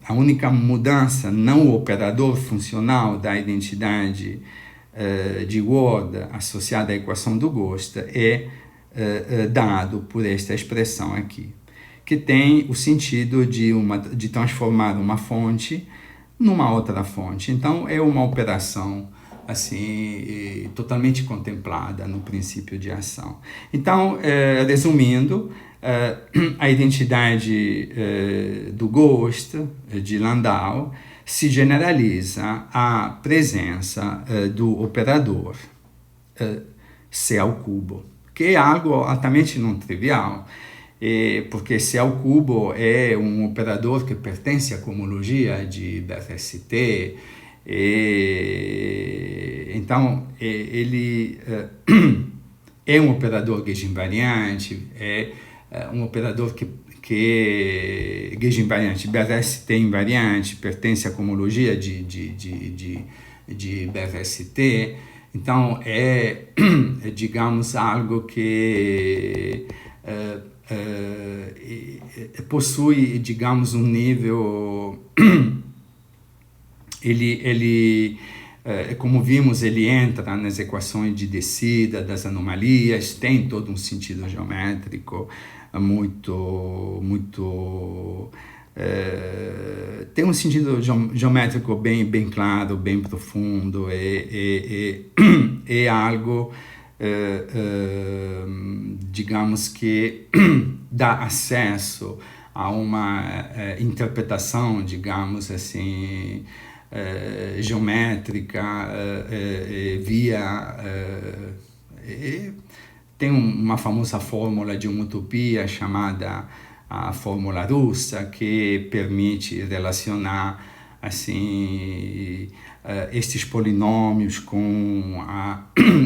a única mudança não operador funcional da identidade de Ward associada à equação do Ghost é dado por esta expressão aqui, que tem o sentido de transformar uma fonte numa outra fonte. Então, é uma operação assim, totalmente contemplada no princípio de ação. Então, resumindo, a identidade do Ghost, de Landau, se generaliza à presença do operador C ao cubo, que é algo altamente não trivial, porque C ao cubo é um operador que pertence à cohomologia de BRST, então ele é um operador Gauge invariante, um operador que Gauge invariante, BRST invariante, pertence à cohomologia de BRST, então digamos, algo que possui, digamos, um nível... como vimos, ele entra nas equações de descida das anomalias, tem todo um sentido geométrico tem um sentido geométrico bem claro, bem profundo, é algo, digamos, que dá acesso a uma interpretação, digamos assim, geométrica tem uma famosa fórmula de homotopia chamada a fórmula russa, que permite relacionar assim estes polinômios com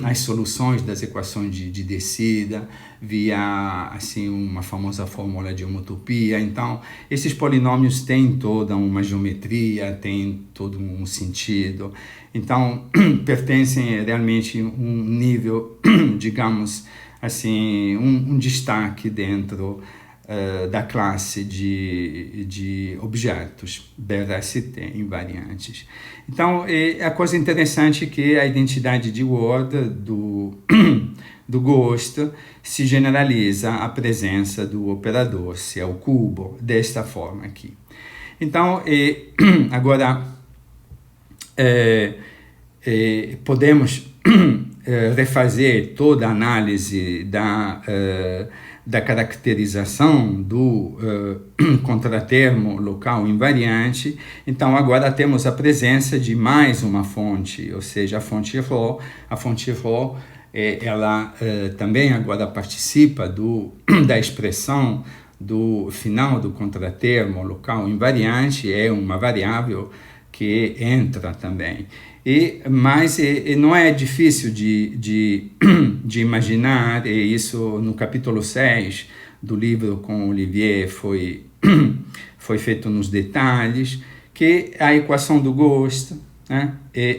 as soluções das equações de descida via assim uma famosa fórmula de homotopia. Então, esses polinômios têm toda uma geometria, têm todo um sentido. Então, pertencem realmente a um nível, digamos assim, um destaque dentro da classe de objetos BRST invariantes. Então, a coisa interessante é que a identidade de Ward do Ghost se generaliza à presença do operador C ao cubo, desta forma aqui. Então, agora podemos refazer toda a análise da caracterização do contratermo local invariante. Então, agora temos a presença de mais uma fonte, ou seja, a fonte Rho. A fonte Rho, ela também agora participa da expressão do final do contratermo local invariante, é uma variável que entra também. Mas não é difícil de imaginar, e isso no capítulo 6 do livro com Olivier foi feito nos detalhes, que a equação do gosto, né,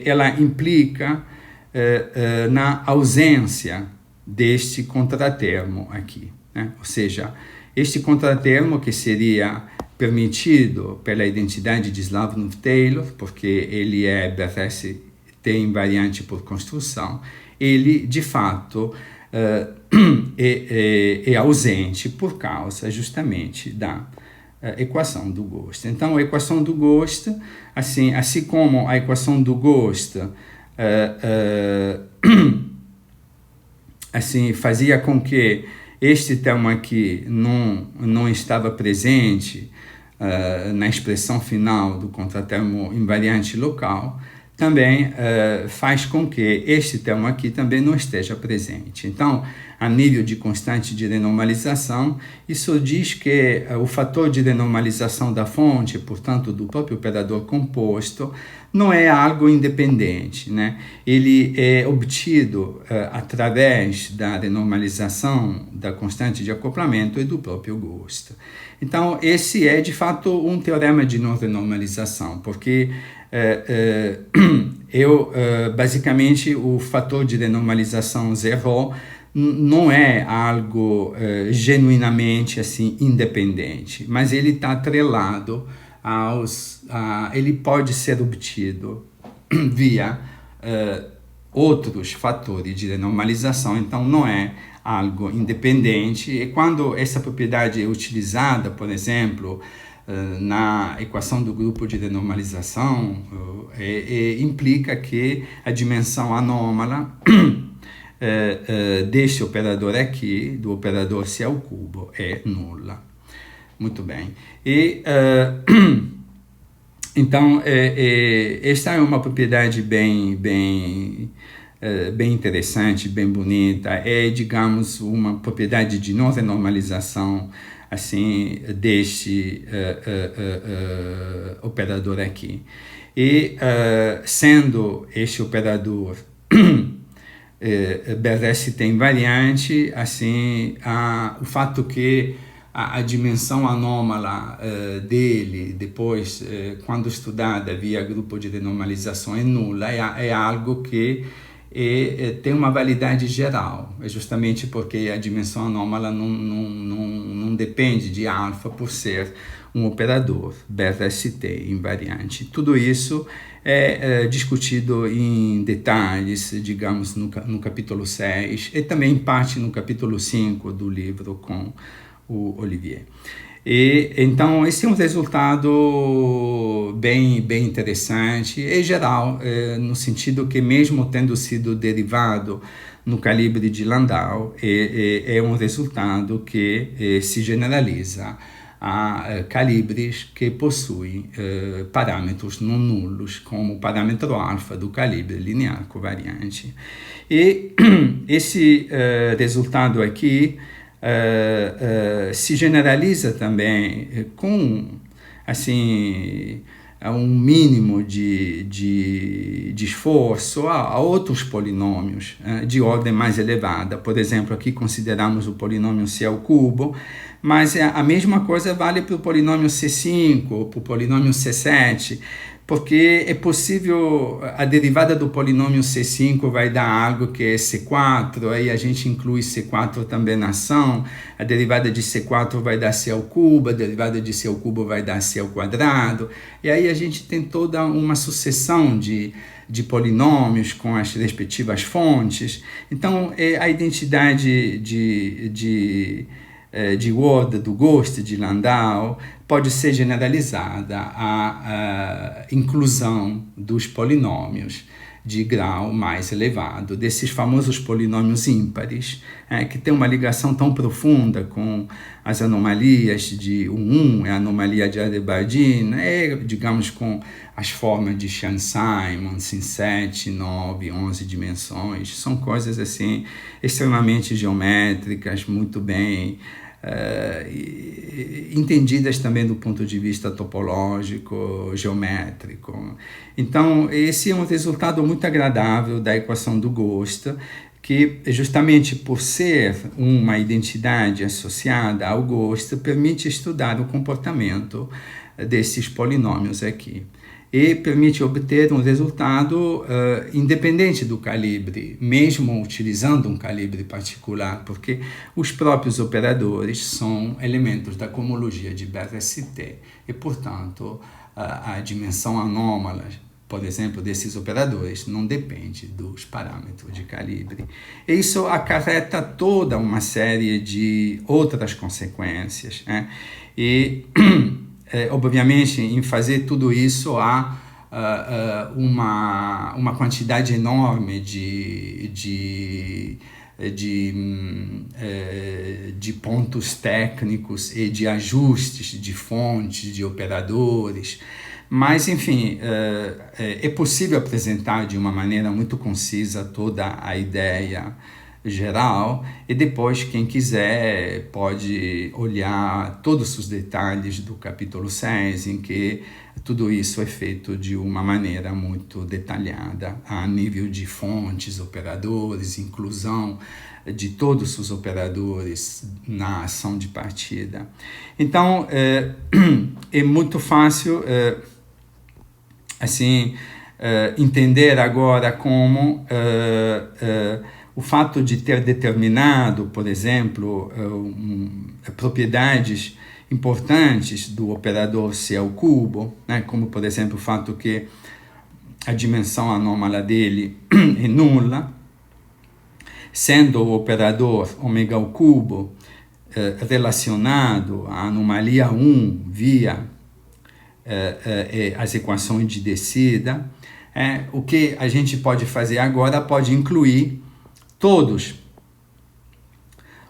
ela implica na ausência deste contratermo aqui, né? Ou seja, este contratermo que seria permitido pela identidade de Slavnov-Taylor, porque ele é BRST invariante por construção, ele de fato é ausente por causa justamente da equação do gosto. Então, a equação do gosto, assim como a equação do gosto assim, fazia com que este termo aqui não estava presente na expressão final do contratermo invariante local, também faz com que este termo aqui também não esteja presente. Então, a nível de constante de renormalização, isso diz que o fator de renormalização da fonte, portanto, do próprio operador composto, não é algo independente, né? Ele é obtido através da renormalização da constante de acoplamento e do próprio gosto. Então, esse é, de fato, um teorema de não renormalização, porque basicamente, o fator de renormalização zero não é algo genuinamente assim independente, mas ele está atrelado ele pode ser obtido via outros fatores de renormalização, então não é algo independente. E quando essa propriedade é utilizada, por exemplo, na equação do grupo de renormalização, implica que a dimensão anômala deste operador aqui, do operador C ao cubo, é nula. Muito bem. Então, esta é uma propriedade bem interessante, bem bonita. É, digamos, uma propriedade de não renormalização assim, deste operador aqui. E sendo este operador BRST invariante, assim, o fato que a dimensão anômala dele, depois, quando estudada via grupo de renormalização, é nula, é algo que tem uma validade geral, é justamente porque a dimensão anômala não depende de alfa por ser um operador BRST invariante. Tudo isso é discutido em detalhes, digamos, no capítulo 6 e também em parte no capítulo 5 do livro com o Olivier. Então, esse é um resultado bem interessante e geral, no sentido que mesmo tendo sido derivado no calibre de Landau, é um resultado que se generaliza a calibres que possuem parâmetros não nulos, como o parâmetro alfa do calibre linear covariante. E esse resultado aqui se generaliza também com, assim, um mínimo de esforço a outros polinômios de ordem mais elevada. Por exemplo, aqui consideramos o polinômio C ao cubo, mas a mesma coisa vale para o polinômio C5, para o polinômio C7, porque é possível, a derivada do polinômio C5 vai dar algo que é C4, aí a gente inclui C4 também na ação, a derivada de C4 vai dar C ao cubo, a derivada de C ao cubo vai dar C ao quadrado, e aí a gente tem toda uma sucessão de polinômios com as respectivas fontes. Então, a identidade de Word, do Gost, de Landau, pode ser generalizada à inclusão dos polinômios de grau mais elevado, desses famosos polinômios ímpares, que tem uma ligação tão profunda com as anomalias de 1, a anomalia de Aldebaran, digamos, com as formas de Chern-Simons em 7, 9, 11 dimensões. São coisas assim extremamente geométricas, muito bem entendidas também do ponto de vista topológico, geométrico. Então, esse é um resultado muito agradável da equação do Gost, que justamente por ser uma identidade associada ao gosto, permite estudar o comportamento desses polinômios aqui. E permite obter um resultado independente do calibre, mesmo utilizando um calibre particular, porque os próprios operadores são elementos da cohomologia de BRST e, portanto, a dimensão anômala, por exemplo, desses operadores não depende dos parâmetros de calibre. E isso acarreta toda uma série de outras consequências, né? E obviamente, em fazer tudo isso, há uma quantidade enorme de pontos técnicos e de ajustes de fontes, de operadores. Mas, enfim, é possível apresentar de uma maneira muito concisa toda a ideia geral, e depois quem quiser pode olhar todos os detalhes do capítulo 6, em que tudo isso é feito de uma maneira muito detalhada, a nível de fontes, operadores, inclusão de todos os operadores na ação de partida. Então, é muito fácil entender agora como o fato de ter determinado, por exemplo, propriedades importantes do operador C ao cubo, né, como, por exemplo, o fato que a dimensão anômala dele é nula, sendo o operador ômega ao cubo relacionado à anomalia 1 via as equações de descida, o que a gente pode fazer agora pode incluir todos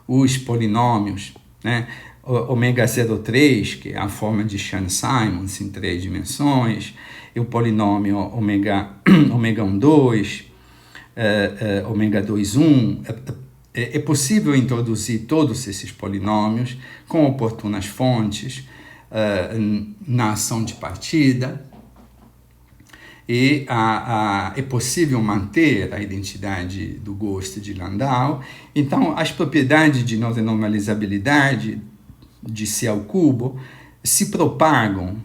os polinômios, né? Ômega 03, que é a forma de Chern-Simons em 3 dimensões, e o polinômio ômega 12, ômega 21. É possível introduzir todos esses polinômios com oportunas fontes na ação de partida, e é possível manter a identidade do gosto de Landau. Então, as propriedades de normalizabilidade de C ao cubo se propagam,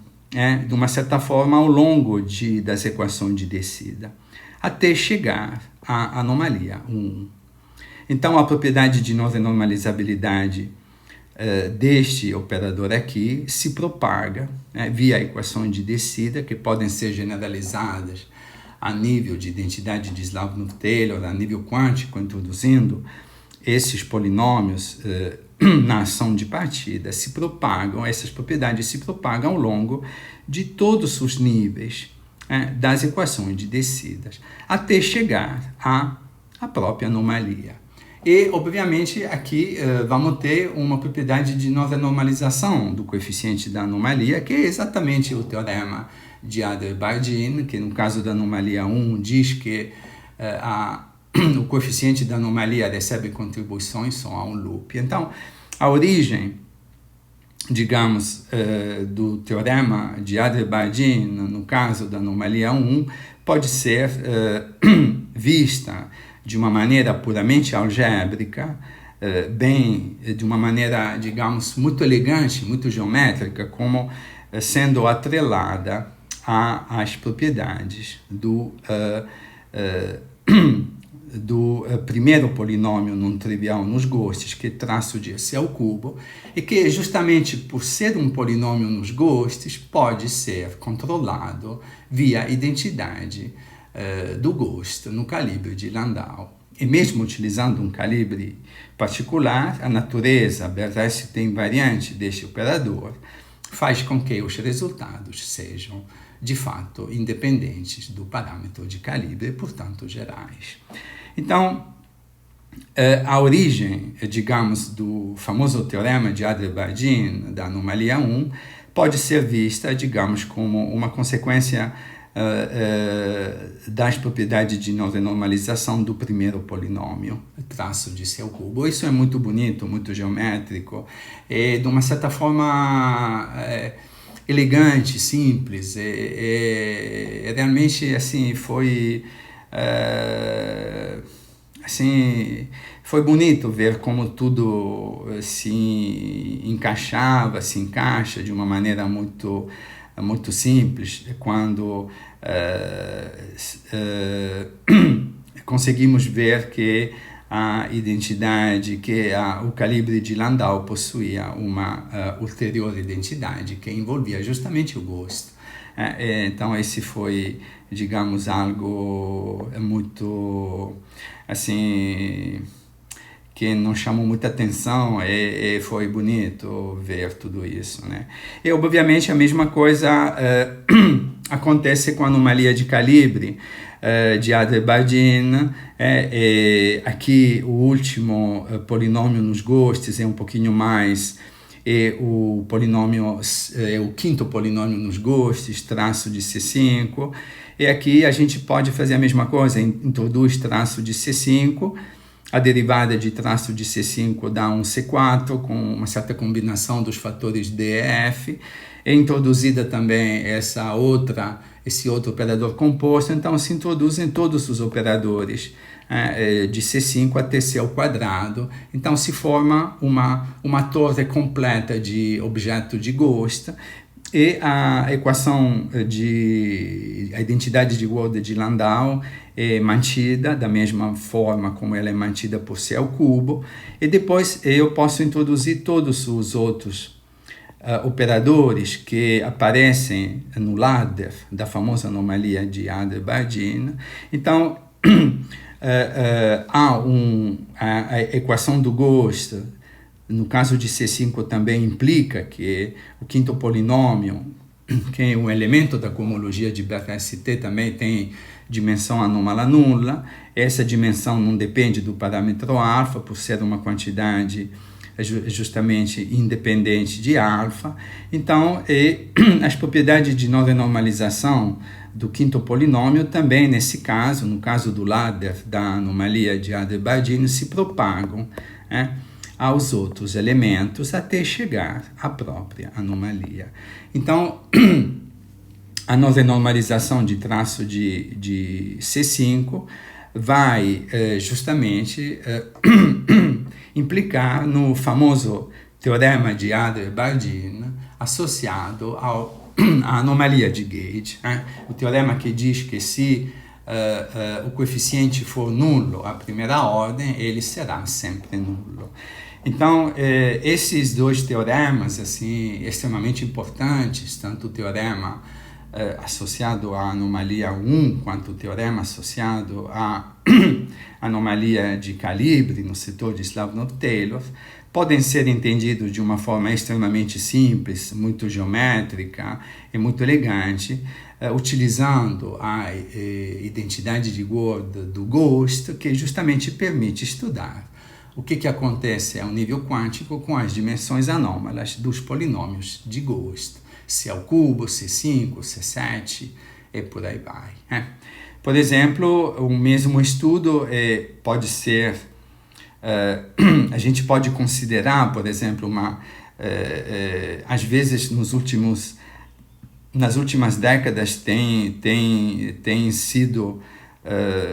de uma certa forma, ao longo das equações de descida, até chegar à anomalia 1. Então, a propriedade de normalizabilidade deste operador aqui se propaga via equações de descida, que podem ser generalizadas a nível de identidade de Slav-Taylor, a nível quântico, introduzindo esses polinômios na ação de partida. Essas propriedades se propagam ao longo de todos os níveis das equações de descidas, até chegar à própria anomalia. E, obviamente, aqui vamos ter uma propriedade de nova normalização do coeficiente da anomalia, que é exatamente o teorema de Adler-Bardeen, que no caso da anomalia 1 diz que o coeficiente da anomalia recebe contribuições só a um loop. Então, a origem, digamos, do teorema de Adler-Bardeen, no caso da anomalia 1, pode ser vista de uma maneira puramente algébrica, de uma maneira, digamos, muito elegante, muito geométrica, como sendo atrelada às propriedades do primeiro polinômio não trivial nos gostos, que é traço de C ao cubo, e que justamente por ser um polinômio nos gostos, pode ser controlado via identidade do gosto no calibre de Landau. E mesmo utilizando um calibre particular, a natureza BRST invariante deste operador faz com que os resultados sejam, de fato, independentes do parâmetro de calibre e, portanto, gerais. Então, a origem, digamos, do famoso teorema de Adler-Bardeen, da anomalia 1, pode ser vista, digamos, como uma consequência das propriedades de normalização do primeiro polinômio, traço de C ao cubo. Isso é muito bonito, muito geométrico, e de uma certa forma elegante, simples, realmente assim foi assim, foi bonito ver como tudo se encaixava, se encaixa de uma maneira muito simples, quando conseguimos ver que a identidade, que o calibre de Landau possuía uma ulterior identidade que envolvia justamente o gosto. Então esse foi, digamos, algo muito, assim, que nos chamou muita atenção e foi bonito ver tudo isso, né? E obviamente a mesma coisa acontece com a anomalia de calibre de Adler-Bardeen. Aqui o último polinômio nos gostos é um pouquinho mais, o polinômio é o quinto polinômio nos gostos, traço de C5, e aqui a gente pode fazer a mesma coisa, introduz traço de C5, a derivada de traço de C5 dá um C4 com uma certa combinação dos fatores D e F, é introduzida também esse outro operador composto, então se introduzem todos os operadores de C5 até C ao quadrado, então se forma uma torre completa de objeto de gosto, e a equação a identidade de Wörth de Landau é mantida da mesma forma como ela é mantida por C ao cubo, e depois eu posso introduzir todos os outros operadores que aparecem no ladder da famosa anomalia de Adler-Bardeen. Então, a equação do gosto, no caso de C5 também implica que o quinto polinômio, que é um elemento da cohomologia de BRST, também tem dimensão anômala nula. Essa dimensão não depende do parâmetro alfa, por ser uma quantidade justamente independente de alfa. Então, as propriedades de não renormalização do quinto polinômio também, nesse caso, no caso do ladder da anomalia de Adler-Bardeen, se propagam aos outros elementos até chegar à própria anomalia. Então, a não renormalização de traço de C5 vai justamente implicar no famoso teorema de Adler-Bardeen associado à anomalia de Gauge, o teorema que diz que se o coeficiente for nulo à primeira ordem, ele será sempre nulo. Então, esses dois teoremas assim, extremamente importantes, tanto o teorema associado à anomalia 1, quanto o teorema associado à anomalia de calibre no setor de Slavnov-Taylor, podem ser entendidos de uma forma extremamente simples, muito geométrica e muito elegante, utilizando a identidade de Wörth do gosto, que justamente permite estudar o que acontece ao nível quântico com as dimensões anômalas dos polinômios de gosto, C ao cubo, C5, C7 e por aí vai. Por exemplo, o mesmo estudo pode ser, a gente pode considerar, por exemplo, às vezes nas últimas décadas tem sido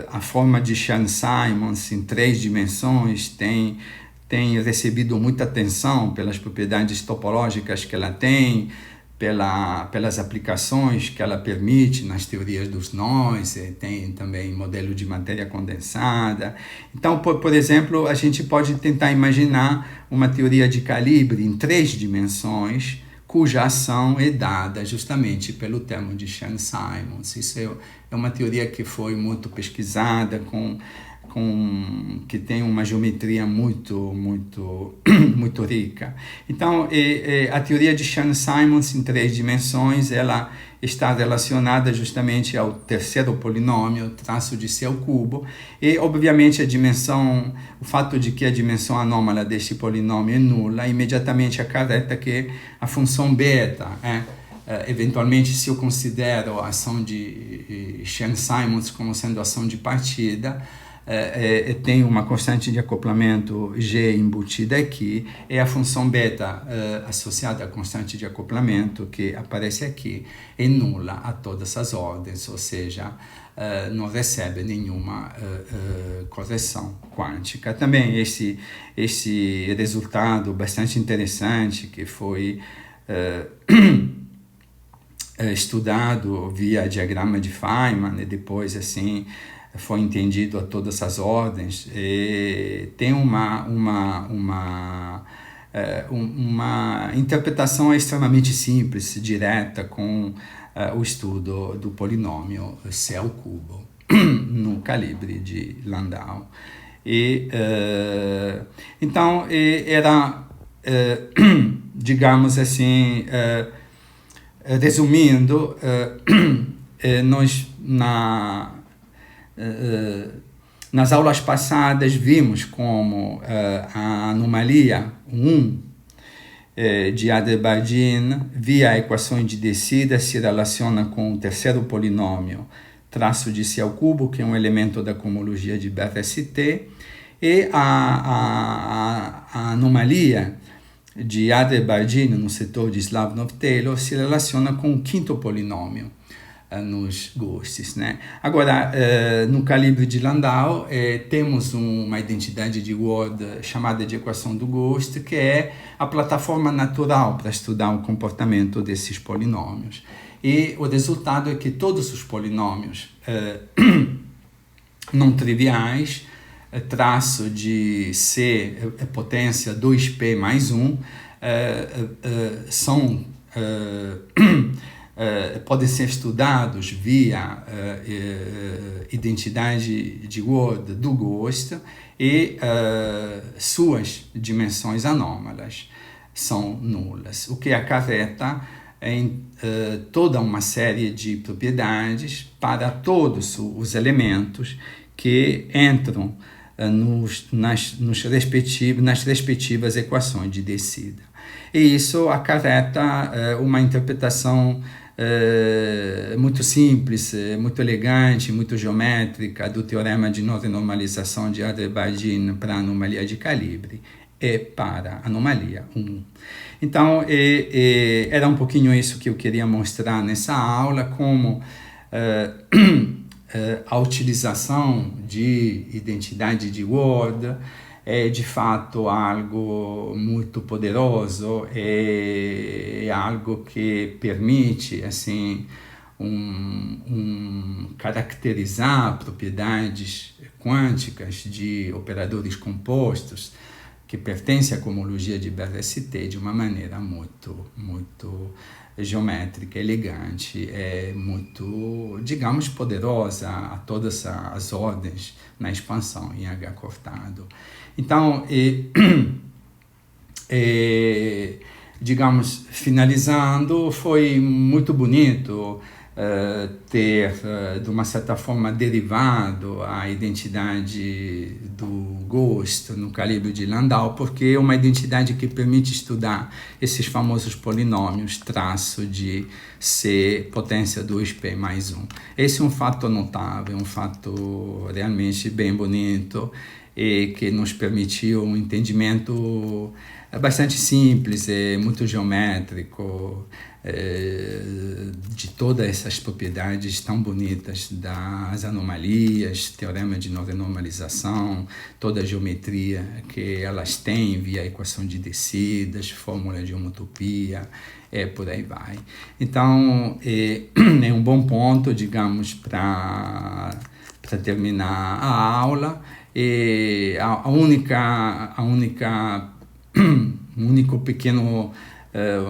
a forma de Chern-Simons em 3 dimensões tem recebido muita atenção pelas propriedades topológicas que ela tem, pelas aplicações que ela permite nas teorias dos nós, tem também modelo de matéria condensada. Então, por exemplo, a gente pode tentar imaginar uma teoria de calibre em 3 dimensões, cuja ação é dada justamente pelo termo de Chern-Simons. Isso é uma teoria que foi muito pesquisada, que tem uma geometria muito rica. Então, a teoria de Chern-Simons em 3 dimensões, ela está relacionada justamente ao terceiro polinômio, traço de C ao cubo, e obviamente o fato de que a dimensão anômala deste polinômio é nula, imediatamente acarreta que a função beta, eventualmente, se eu considero a ação de Chern-Simons como sendo ação de partida, tem uma constante de acoplamento G embutida aqui, e a função beta associada à constante de acoplamento que aparece aqui é nula a todas as ordens, ou seja, não recebe nenhuma correção quântica. Também esse resultado bastante interessante que foi estudado via diagrama de Feynman e depois assim foi entendido a todas as ordens, e tem uma interpretação extremamente simples, direta, com o estudo do polinômio C ao cubo no calibre de Landau. Então era, digamos assim, resumindo, nós nas aulas passadas vimos como a anomalia 1 de Adler-Bardeen via equações de descida se relaciona com o terceiro polinômio traço de C ao cubo, que é um elemento da cohomologia de BRST, e a anomalia de Adler-Bardeen no setor de Slavnov-Taylor se relaciona com o quinto polinômio nos ghosts, né? Agora, no calibre de Landau, temos uma identidade de Ward chamada de equação do ghost, que é a plataforma natural para estudar o comportamento desses polinômios. E o resultado é que todos os polinômios não triviais, traço de C, potência 2P mais 1, são podem ser estudados via identidade de Ward do Ghost, e suas dimensões anômalas são nulas, o que acarreta em toda uma série de propriedades para todos os elementos que entram nas respectivas equações de descida. E isso acarreta uma interpretação muito simples, muito elegante, muito geométrica do teorema de não renormalização de Adler-Bardeen para a anomalia de calibre e para a anomalia 1. Então, era um pouquinho isso que eu queria mostrar nessa aula, como a utilização de identidade de Ward é de fato algo muito poderoso, é algo que permite assim caracterizar propriedades quânticas de operadores compostos que pertencem à cohomologia de BRST de uma maneira muito geométrica, elegante, muito, digamos, poderosa a todas as ordens na expansão em H cortado. Então, digamos, finalizando, foi muito bonito ter, de uma certa forma, derivado a identidade do Ghost no calibre de Landau, porque é uma identidade que permite estudar esses famosos polinômios traço de C potência 2P mais 1. Esse é um fato notável, um fato realmente bem bonito, e que nos permitiu um entendimento bastante simples e muito geométrico de todas essas propriedades tão bonitas das anomalias, teorema de não renormalização, toda a geometria que elas têm via equação de descidas, fórmula de homotopia, por aí vai. Então, é um bom ponto, digamos, para terminar a aula. E único pequeno,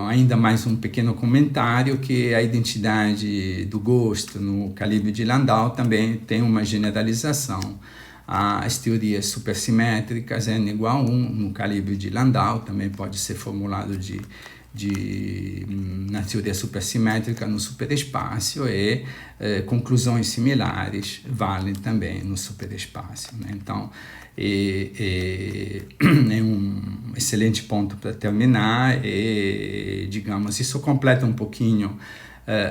ainda mais um pequeno comentário, que a identidade do Ghost no calibre de Landau também tem uma generalização. As teorias supersimétricas N igual a 1 no calibre de Landau também pode ser formulado na teoria supersimétrica no superespaço, e conclusões similares valem também no superespaço, né? Então, é um excelente ponto para terminar, e, digamos, isso completa um pouquinho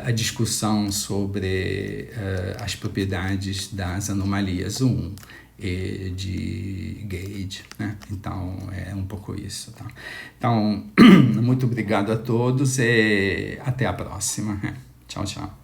a discussão sobre as propriedades das anomalias 1 e de Gage, né? Então, é um pouco isso, tá? Então, muito obrigado a todos e até a próxima. Tchau, tchau.